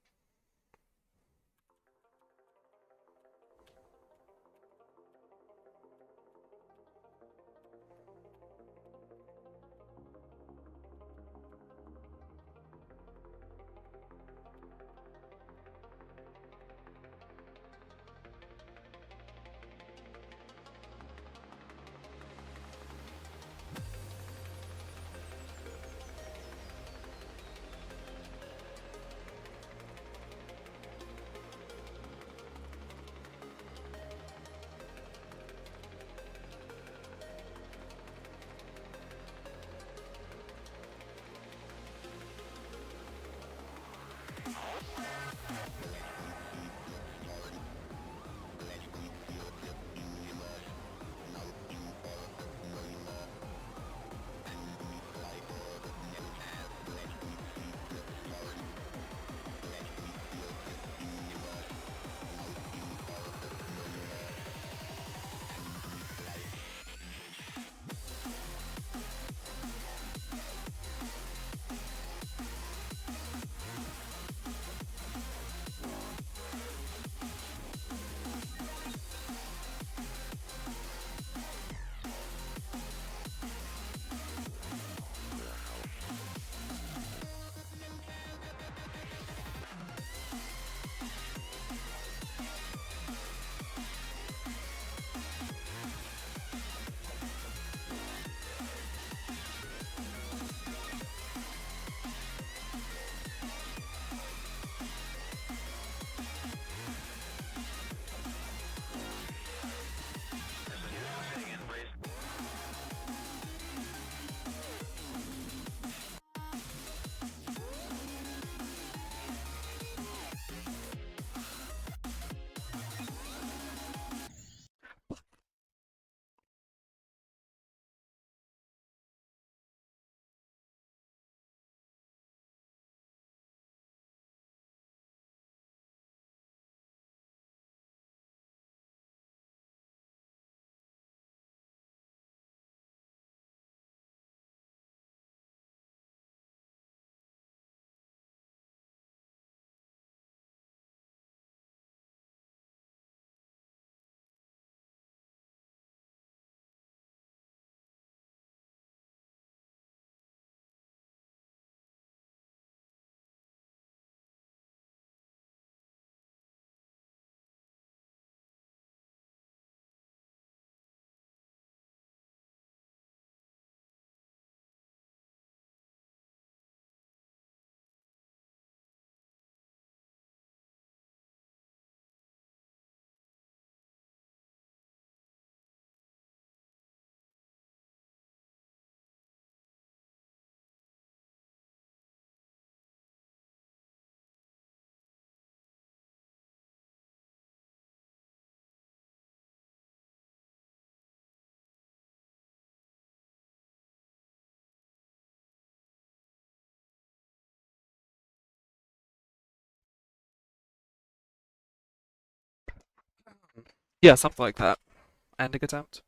Yeah, something like that. Ending attempt.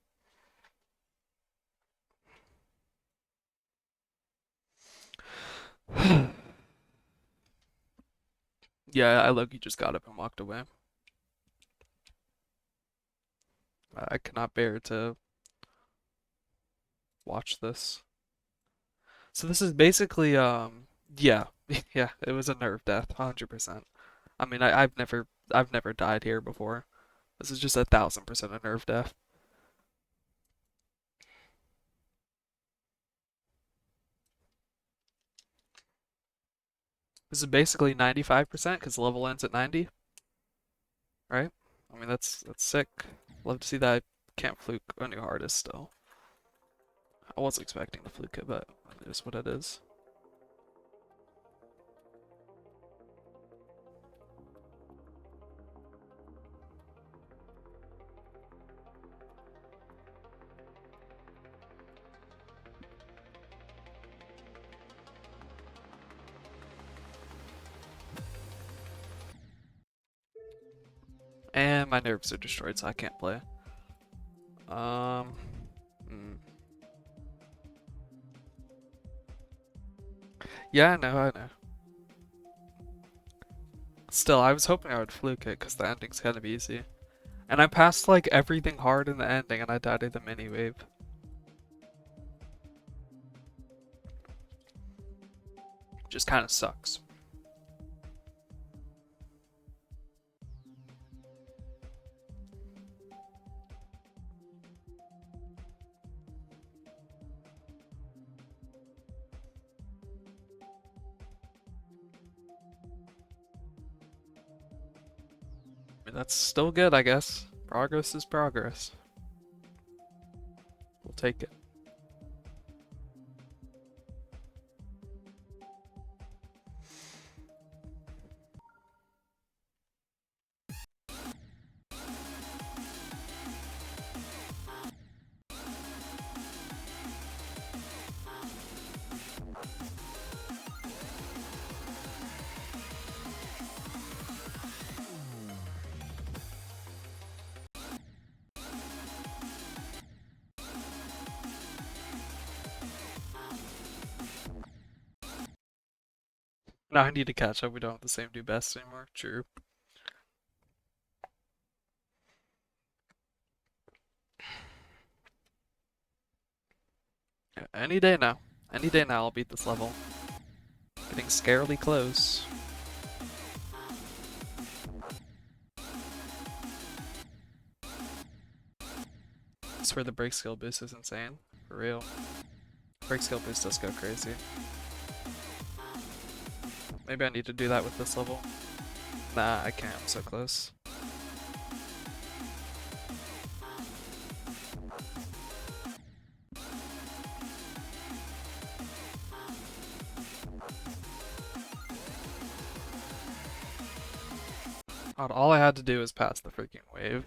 Yeah, I look. He just got up and walked away. I cannot bear to watch this. So this is basically yeah, yeah, it was a nerve death, 100%. I mean, I've never died here before. This is just 1,000% a nerve death. This is basically 95% because the level ends at 90, right? I mean, that's sick. Love to see that. I can't fluke a new artist still. I was expecting to fluke it, but it is what it is. And my nerves are destroyed, so I can't play. Um, mm. Yeah, I know. Still, I was hoping I would fluke it because the ending's kind of easy. And I passed like everything hard in the ending and I died in the mini wave. Just kind of sucks. I mean, that's still good, I guess. Progress is progress. We'll take it. Now I need to catch up. We don't have the same do best anymore. True. Yeah, any day now. Any day now I'll beat this level. Getting scarily close. I swear the break skill boost is insane. For real. Break skill boost does go crazy. Maybe I need to do that with this level. Nah, I can't. I'm so close. God, all I had to do was pass the freaking wave.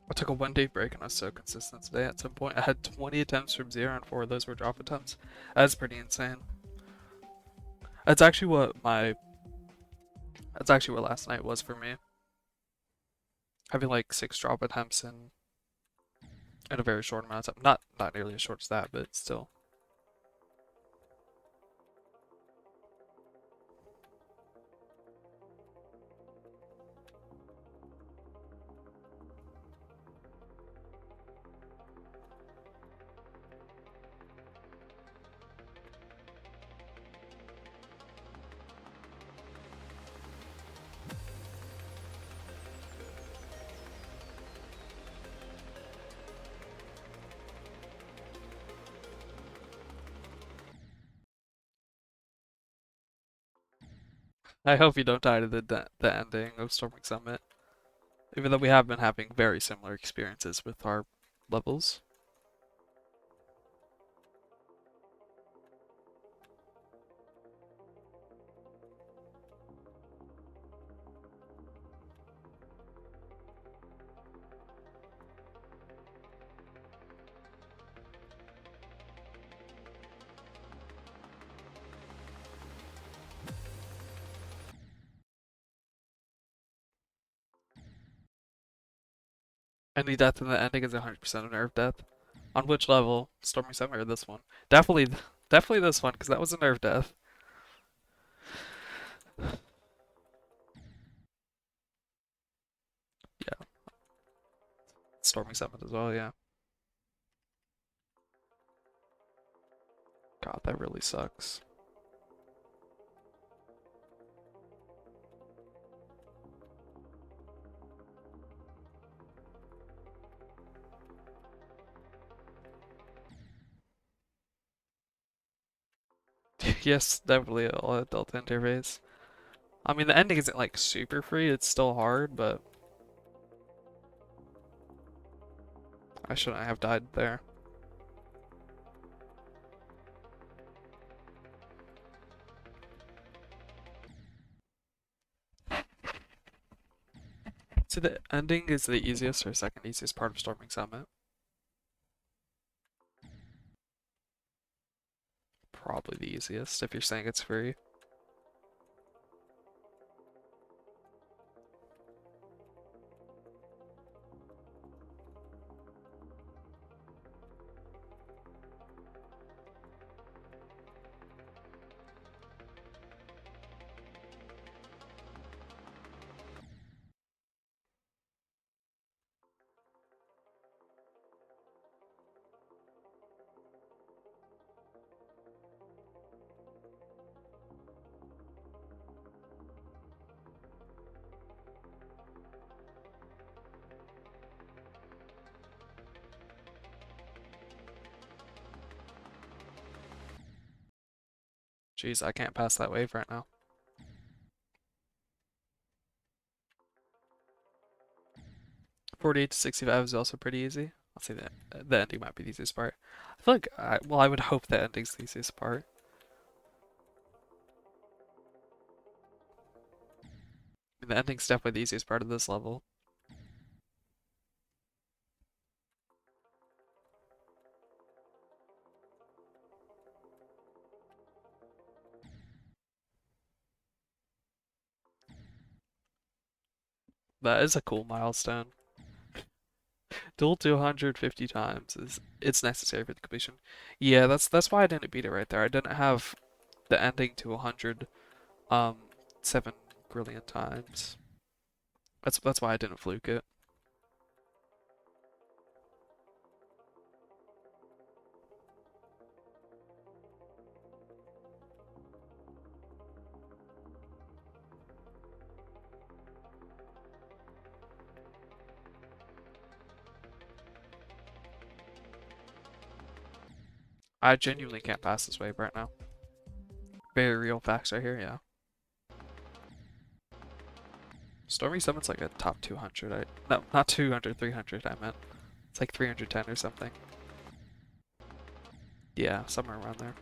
I took a 1 day break and I was so consistent today at some point. I had 20 attempts from 0 and 4 of those were drop attempts. That's pretty insane. That's actually what my that's actually what last night was for me. Having like 6 drop attempts in a very short amount of time. Not nearly as short as that, but still. I hope you don't die to the ending of Storming Summit. Even though we have been having very similar experiences with our levels. Any death in the ending is 100% a nerve death. On which level? Stormy Summer or this one? Definitely, definitely this one, because that was a nerve death. Yeah, Stormy Summit as well, yeah. God, that really sucks. Yes, definitely a Delta interface. I mean, the ending isn't like super free, it's still hard, but I shouldn't have died there. So the ending is the easiest or second easiest part of Storming Summit. Probably the easiest if you're saying it's free. Jeez, I can't pass that wave right now. 48 to 65 is also pretty easy. I'll say that the ending might be the easiest part. I feel like, well, I would hope the ending's the easiest part. I mean, the ending's definitely the easiest part of this level. That is a cool milestone. Duel 250 times is it's necessary for the completion. Yeah, that's why I didn't beat it right there. I didn't have the ending to 100 um 7 brilliant times. That's why I didn't fluke it. I genuinely can't pass this wave right now. Very real facts right here, yeah. Stormy Summit's like a top 200. No, not 200, 300 I meant. It's like 310 or something. Yeah, somewhere around there.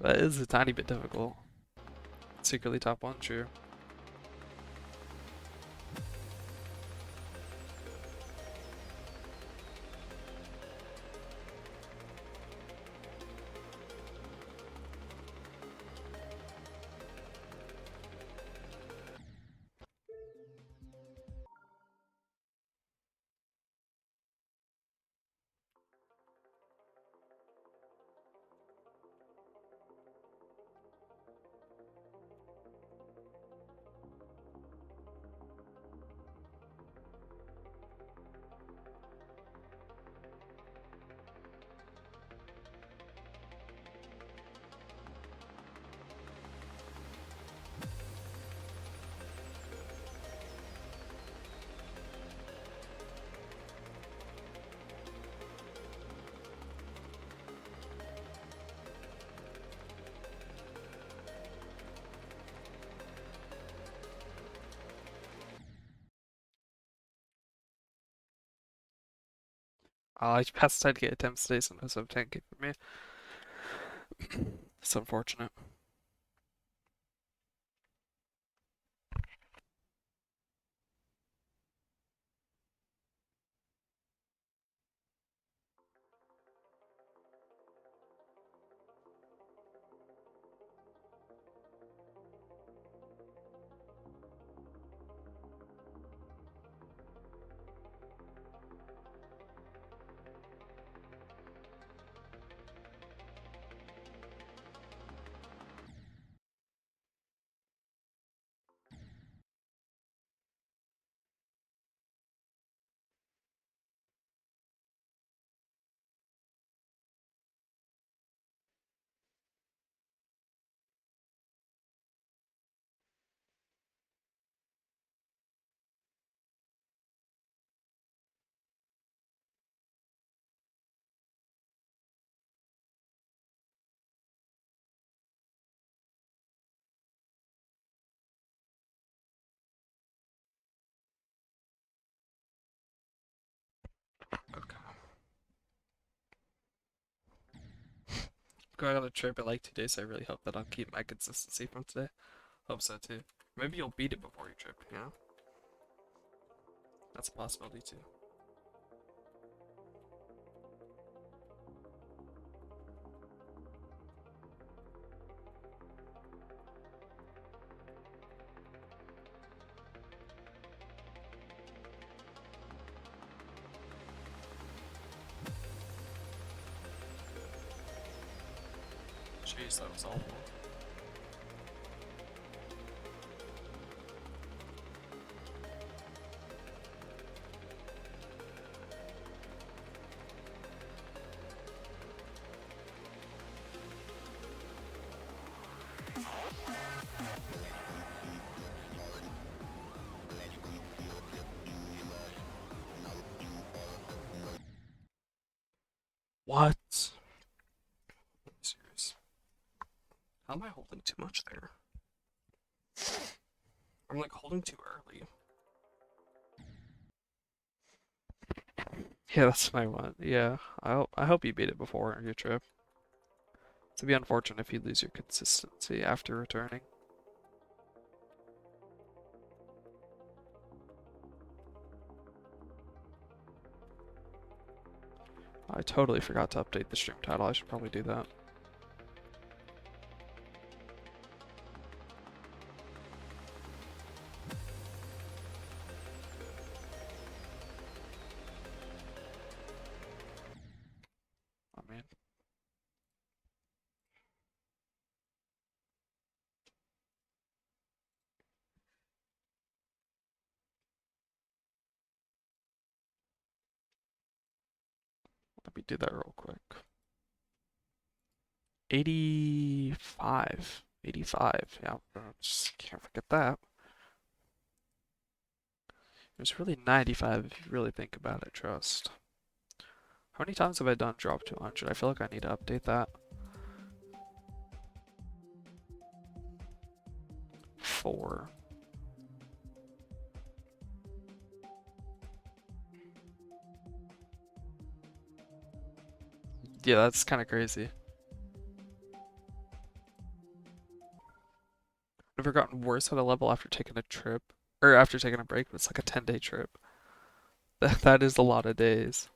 That is a tiny bit difficult. Secretly top one, true. I passed 10k attempts today, sometimes I have 10k for me. It's unfortunate. Okay. Going on a trip in like 2 days, I really hope that I'll keep my consistency from today. Hope so too. Maybe you'll beat it before your trip, you know? That's a possibility too. Jeez, that was awful. What? Are you serious? How am I holding too much there? I'm like holding too early. Yeah, that's what I want. Yeah, I hope you beat it before your trip. It'd be unfortunate if you lose your consistency after returning. I totally forgot to update the stream title. I should probably do that. I mean, let me do that real quick. 85. 85. Yeah, just can't forget that. It was really 95 if you really think about it, trust. How many times have I done drop 200? I feel like I need to update that. 4. Yeah, that's kind of crazy. Never gotten worse at a level after taking a trip, or after taking a break, but it's like a 10-day trip. That is a lot of days.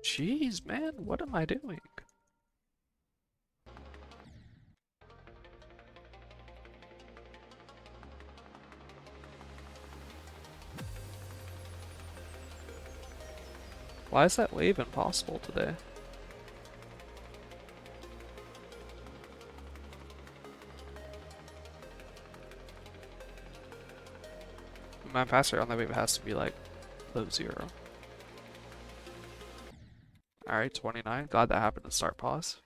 Jeez, man, what am I doing? Why is that wave impossible today? My pass rate on that wave has to be like low 0. Alright, 29. Glad that happened to start pause.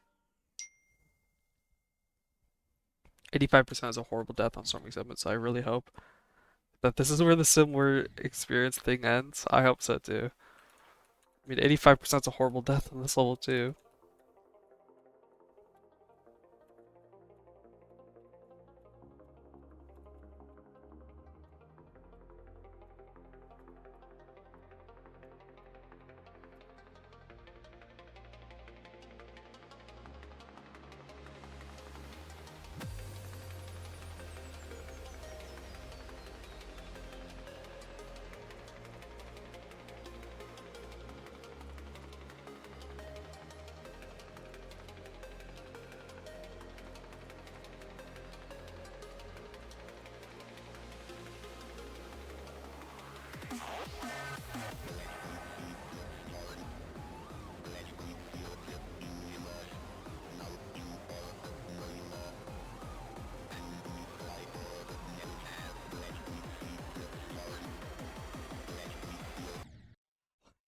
85% is a horrible death on Storming Summit, so I really hope that this is where the similar experience thing ends. I hope so too. I mean, 85% is a horrible death on this level too.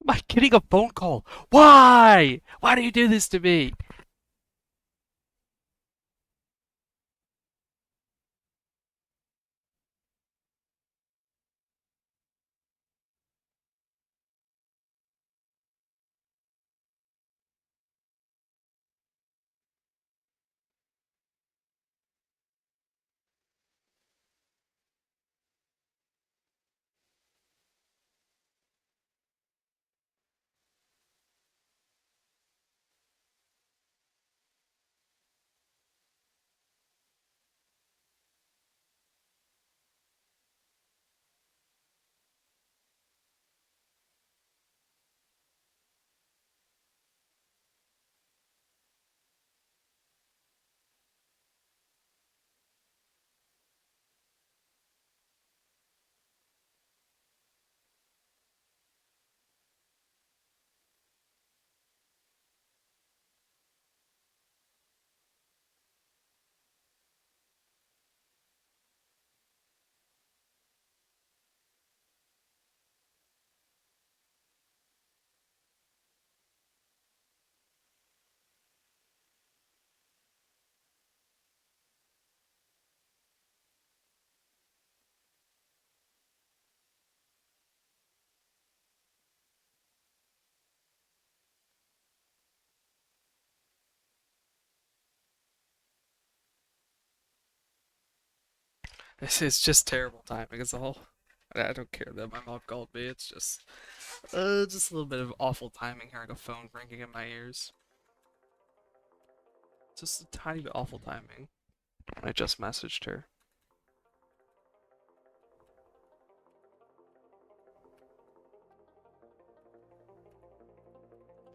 Am I getting a phone call? Why? Why do you do this to me? This is just terrible timing. It's all. I don't care that my mom called me. It's just a little bit of awful timing hearing a phone ringing in my ears. Just a tiny bit awful timing. I just messaged her.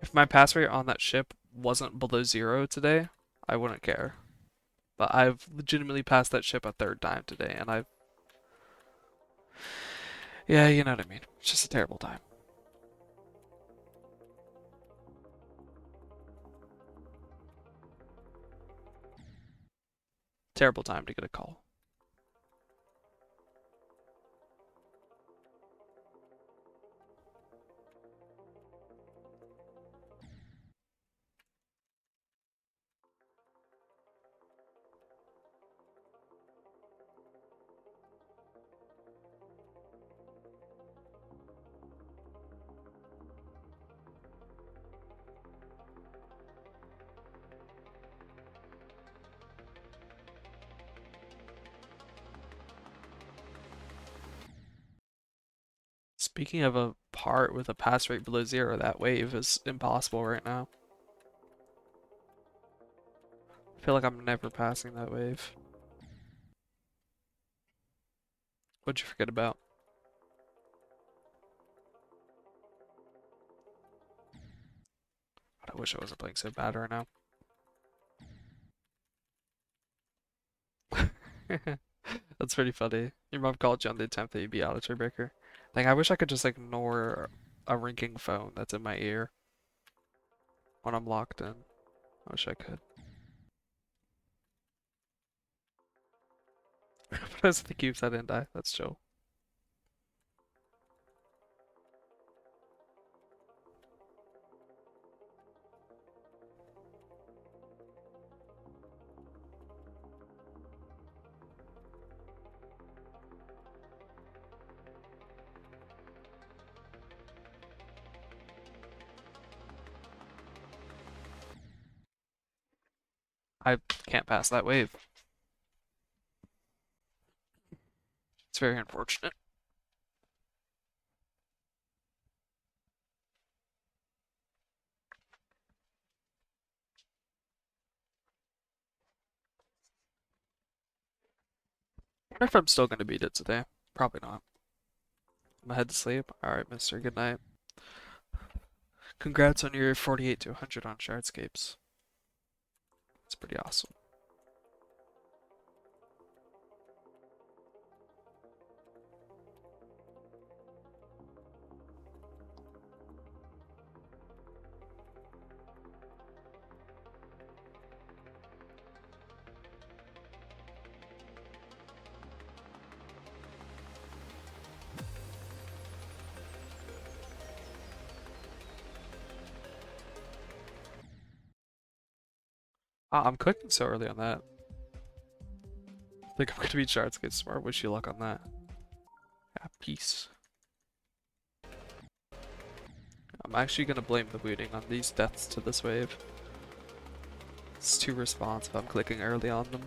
If my pass rate on that ship wasn't below 0 today, I wouldn't care. But I've legitimately passed that ship a third time today, and I've. Yeah, you know what I mean. It's just a terrible time. Terrible time to get a call. Speaking of a part with a pass rate below 0, that wave is impossible right now. I feel like I'm never passing that wave. What'd you forget about? God, I wish I wasn't playing so bad right now. That's pretty funny. Your mom called you on the attempt that you'd be out of Breaker. Like, I wish I could just ignore a ringing phone that's in my ear when I'm locked in. I wish I could. But I was the cubes, I didn't die. That's chill. I can't pass that wave. It's very unfortunate. I wonder if I'm still gonna beat it today. Probably not. I'm gonna head to sleep. Alright, mister. Good night. Congrats on your 48 to 100 on Shardscapes. It's pretty awesome. I'm clicking so early on that. I think I'm gonna beat Shardscapes tomorrow. Wish you luck on that. Yeah, peace. I'm actually gonna blame the booting on these deaths to this wave. It's too responsive. I'm clicking early on them.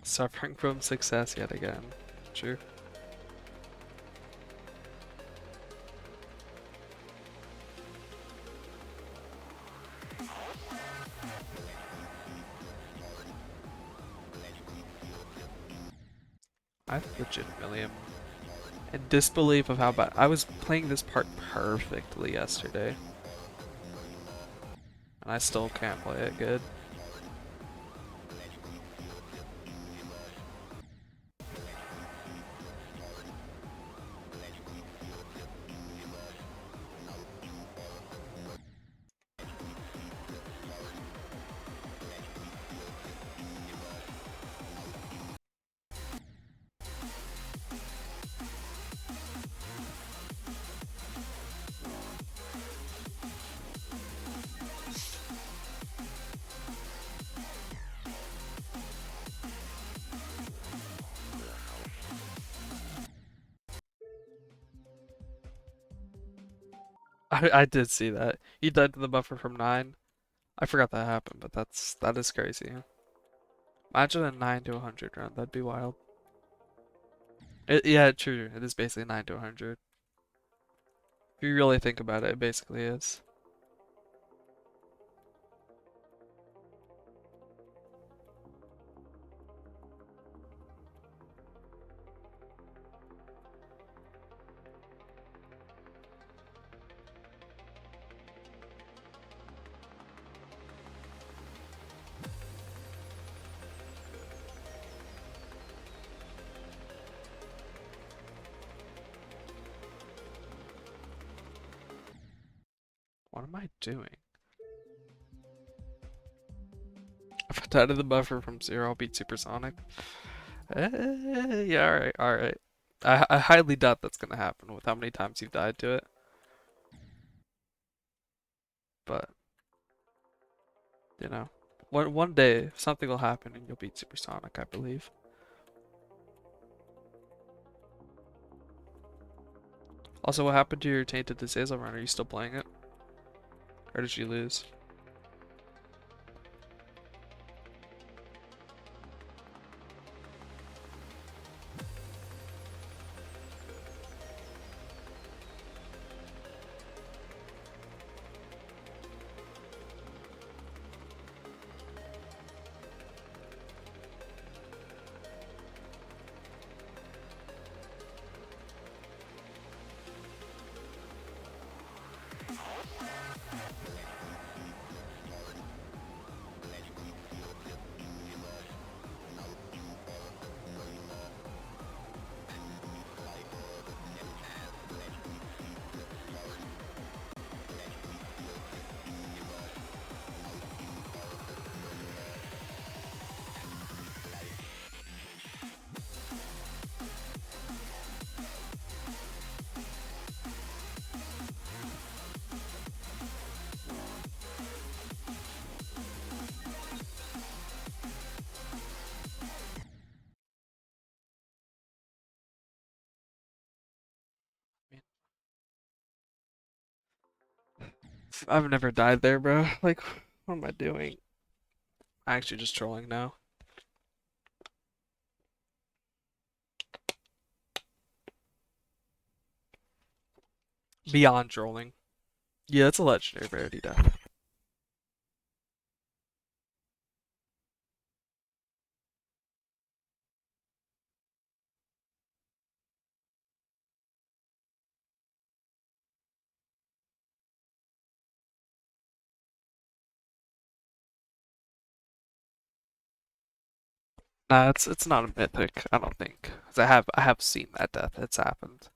Suffering from success yet again. True. I legitimately am in disbelief of how bad. I was playing this part perfectly yesterday, and I still can't play it good. I did see that. He died to the buffer from 9. I forgot that happened, but that is crazy. Imagine a 9 to 100 run. That'd be wild. Yeah, true. It is basically 9 to 100. If you really think about it, it basically is. What am I doing? If I die to the buffer from 0, I'll beat Supersonic. Yeah, alright, alright. I highly doubt that's gonna happen with how many times you've died to it. But, you know, one day something will happen and you'll beat Supersonic, I believe. Also, what happened to your Tainted Disable run? Are you still playing it? Or did you lose? I've never died there, bro. Like, what am I doing? I'm actually just trolling now. Beyond trolling. Yeah, it's a legendary rarity death. Nah, it's not a mythic, I don't think. 'Cause I have seen that death. It's happened.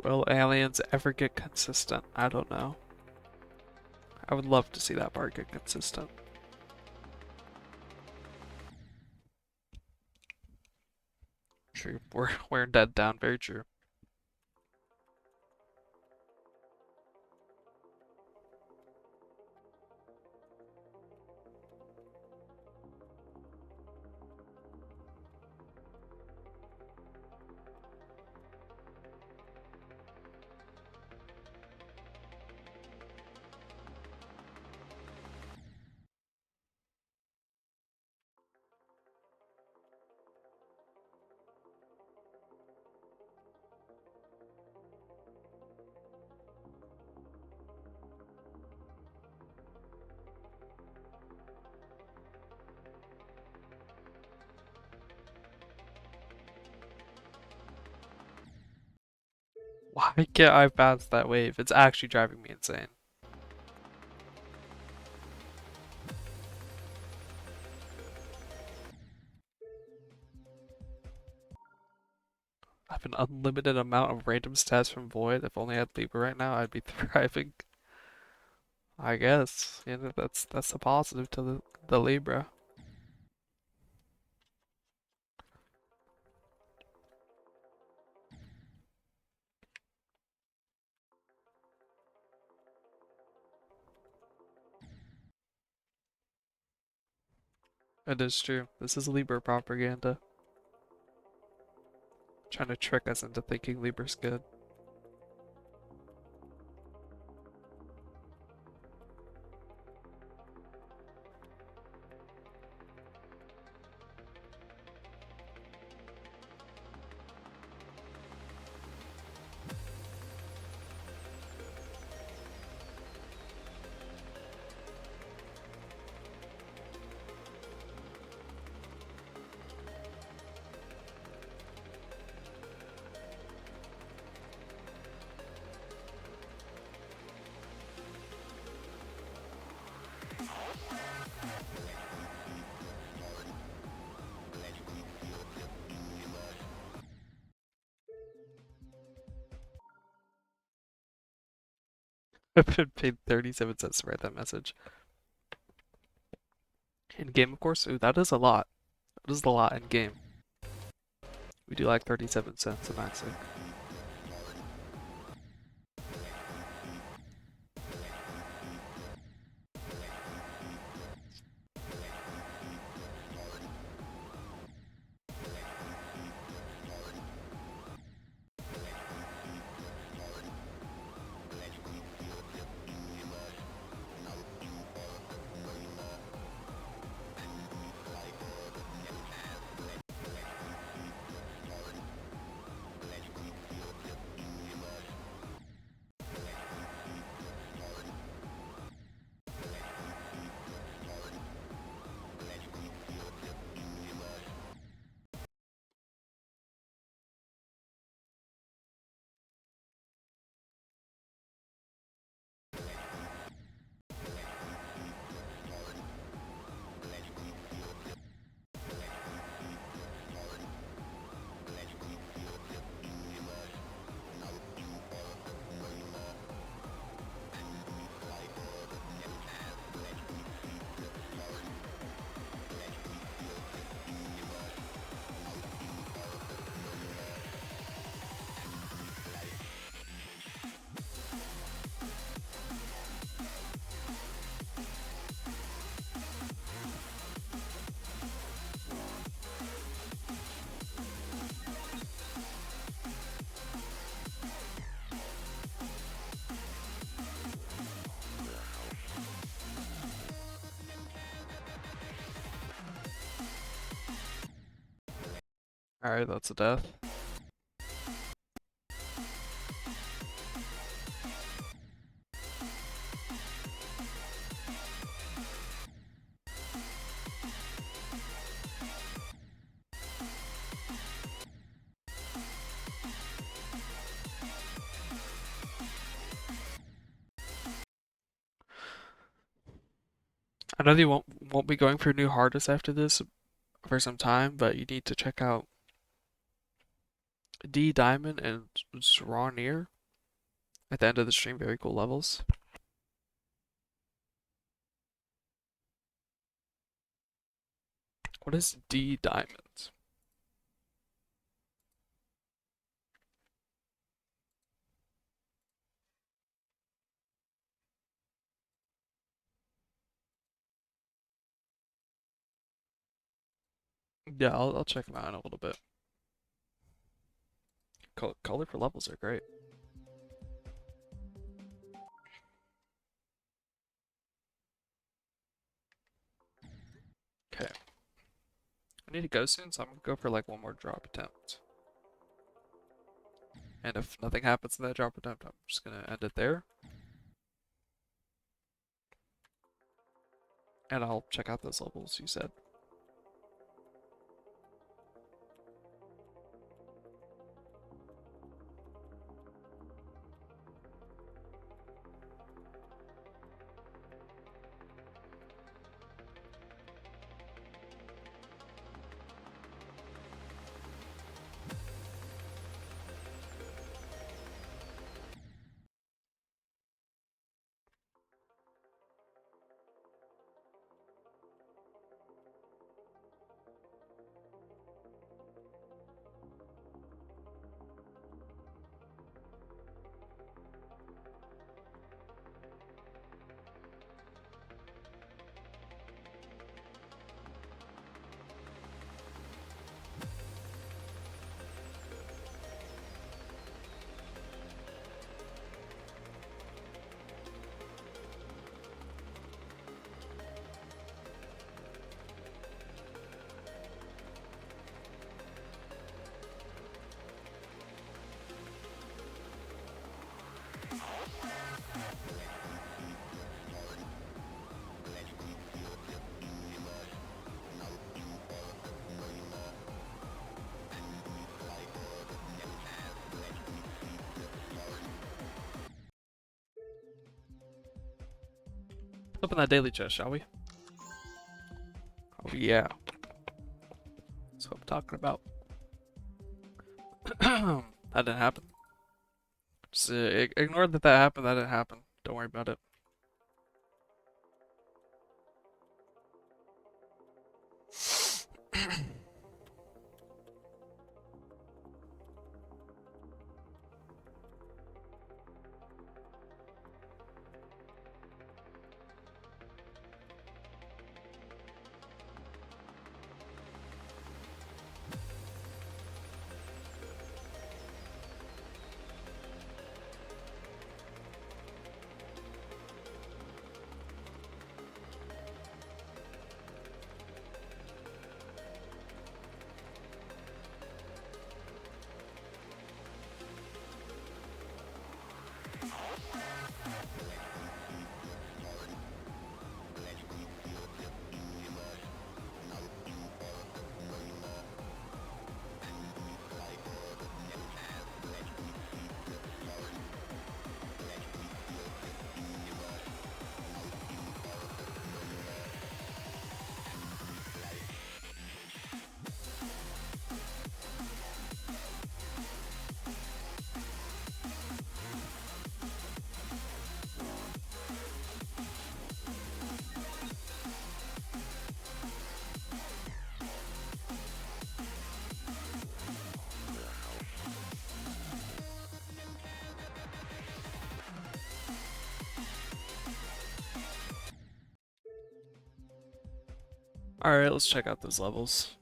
Will aliens ever get consistent? I don't know. I would love to see that part get consistent. True. We're dead down, very true. Why can't I pass that wave? It's actually driving me insane. I have an unlimited amount of random stats from Void. If only I had Libra right now, I'd be thriving. I guess. You know, that's a positive to the Libra. It is true. This is Libra propaganda. Trying to trick us into thinking Libra's good. I've been paid 37 cents to write that message. In game, of course. Ooh, that is a lot. That is a lot in game. We do like 37 cents a maxing. Alright, that's a death. I know they won't be going for new hardest after this for some time, but you need to check out D Diamond and Sranir at the end of the stream. Very cool levels. What is D Diamond? Yeah, I'll check them out in a little bit. Color for levels are great. Okay. I need to go soon, so I'm gonna go for like one more drop attempt. And if nothing happens in that drop attempt, I'm just gonna end it there. And I'll check out those levels you said. Open that daily chest, shall we? Oh yeah. That's what I'm talking about. That didn't happen. Just ignore that happened. That didn't happen. Don't worry about it. Alright, let's check out those levels.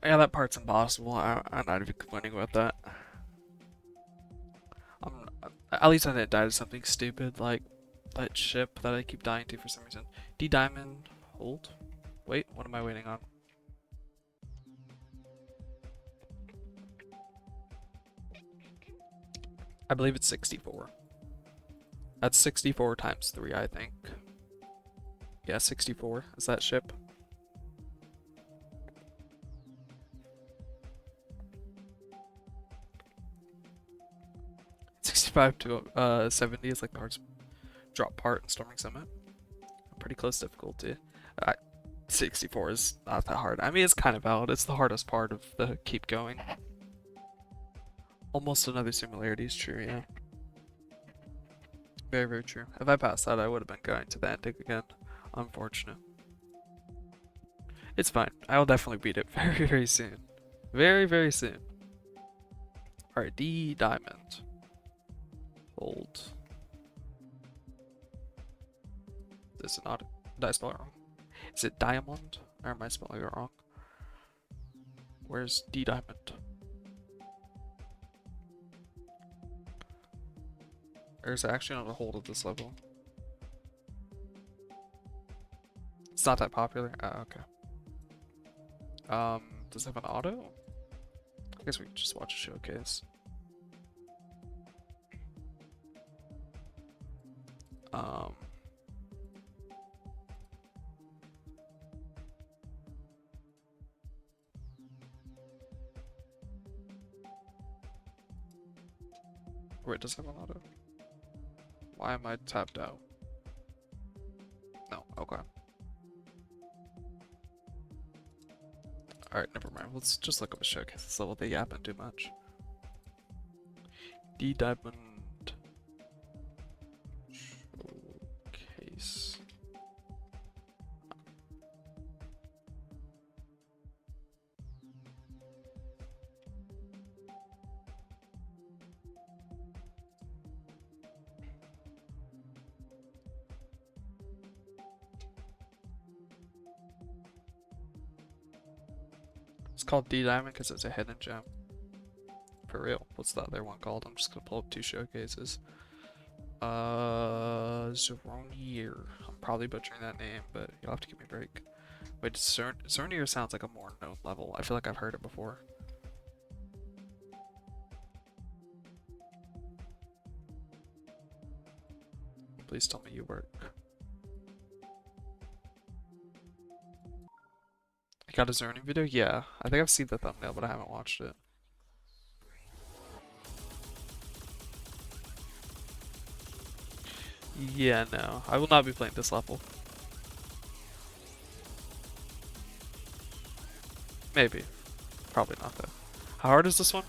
Yeah, that part's impossible. I'm not even complaining about that. At least I didn't die to something stupid like that ship that I keep dying to for some reason. D diamond, hold. Wait, what am I waiting on? I believe it's 64. That's 64 times 3, I think. Yeah, 64 is that ship. $65 to 70 is like the hardest drop part in Storming Summit. Pretty close difficulty. 64 is not that hard. I mean, it's kind of valid. It's the hardest part of the keep going. Almost another similarity is true, yeah. Very, very true. If I passed that, I would have been going to the ending again. Unfortunate. It's fine. I'll definitely beat it very, very soon. Very, very soon. Alright, D diamond. Hold. Is it not? Did I spell it wrong? Is it diamond? Or am I spelling it wrong? Where's D diamond? Or is it actually not a hold at this level? It's not that popular? Oh, okay. Does it have an auto? I guess we can just watch a showcase. Wait, does it have an auto? Why am I tapped out? No, okay. Alright, never mind. Let's just look up a showcase. This level, they yapping too much. D diamond. Showcase. It's called D diamond because it's a hidden gem. For real. What's the other one called? I'm just gonna pull up 2 showcases. Zeronier. I'm probably butchering that name, but you'll have to give me a break. Wait, Zeronier sounds like a more known level. I feel like I've heard it before. Please tell me you work. I got a Zeronier video? Yeah. I think I've seen the thumbnail, but I haven't watched it. Yeah, no. I will not be playing this level. Maybe. Probably not, though. How hard is this one?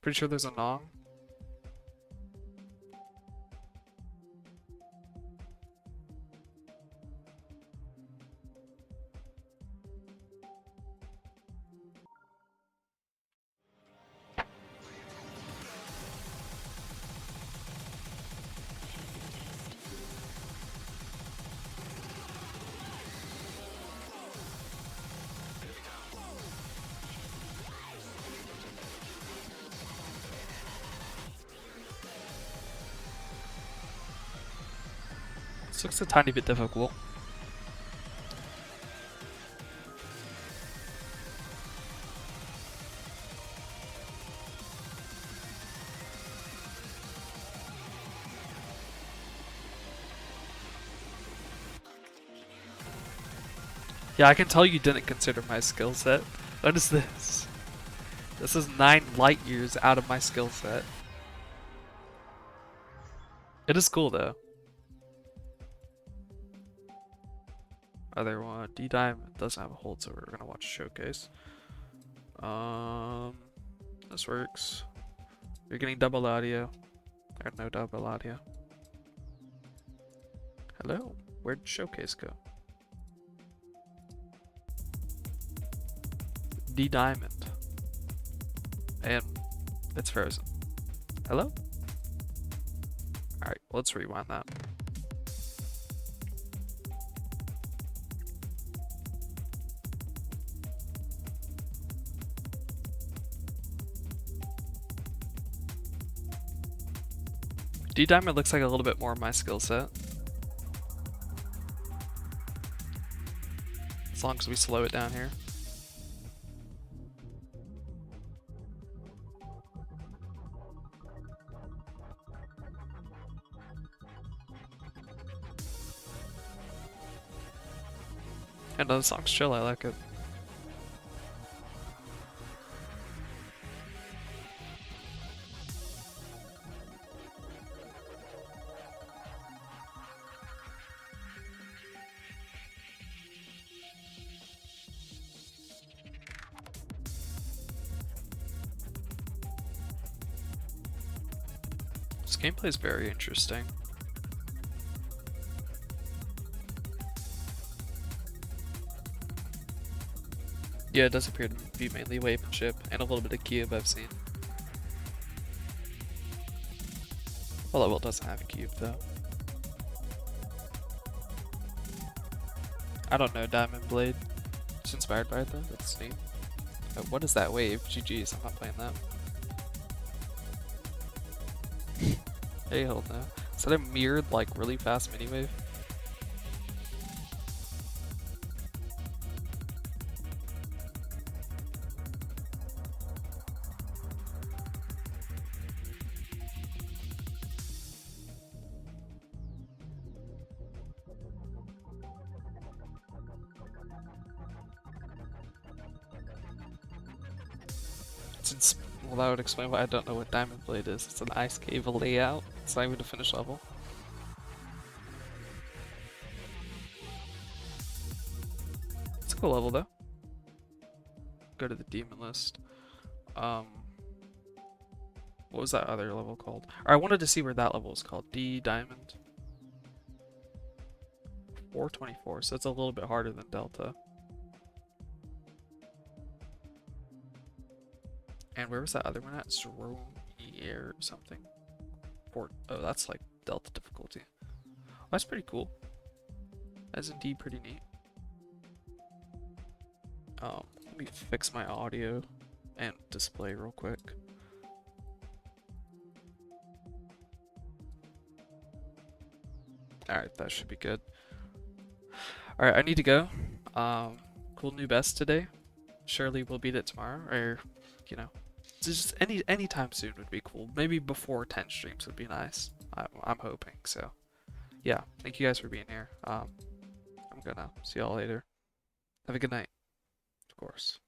Pretty sure there's a Nong. This looks a tiny bit difficult. Yeah, I can tell you didn't consider my skill set. What is this? This is 9 light years out of my skill set. It is cool though. Other one, D diamond doesn't have a hold, so we're gonna watch a showcase. This works. You're getting double audio. There's no double audio. Hello, where'd showcase go? D diamond. And it's frozen. Hello? Alright, let's rewind that. D Diamond looks like a little bit more of my skill set. As long as we slow it down here. And the song's chill, I like it. This gameplay is very interesting. Yeah, it does appear to be mainly wave and chip, and a little bit of cube I've seen. Well, it doesn't have a cube though. I don't know Diamond Blade. It's inspired by it though, that's neat. Oh, what is that wave? GG's, I'm not playing that. Hey, hell no. Is that a mirrored, like, really fast mini wave? Well, that would explain why I don't know what Diamond Blade is. It's an ice cave layout. It's not even a finished level. It's a cool level though. Go to the demon list. What was that other level called? Or I wanted to see where that level was called. D Diamond. 424, so it's a little bit harder than Delta. And where was that other one at? Zeromier or something. Oh, that's like Delta difficulty. Oh, that's pretty cool. That's indeed pretty neat. Let me fix my audio and display real quick. Alright, that should be good. Alright, I need to go. Cool new best today. Surely we'll beat it tomorrow, or, you know, just any time soon would be cool. Maybe before 10 streams would be nice. I'm hoping, so. Yeah, thank you guys for being here. I'm gonna see y'all later. Have a good night, of course.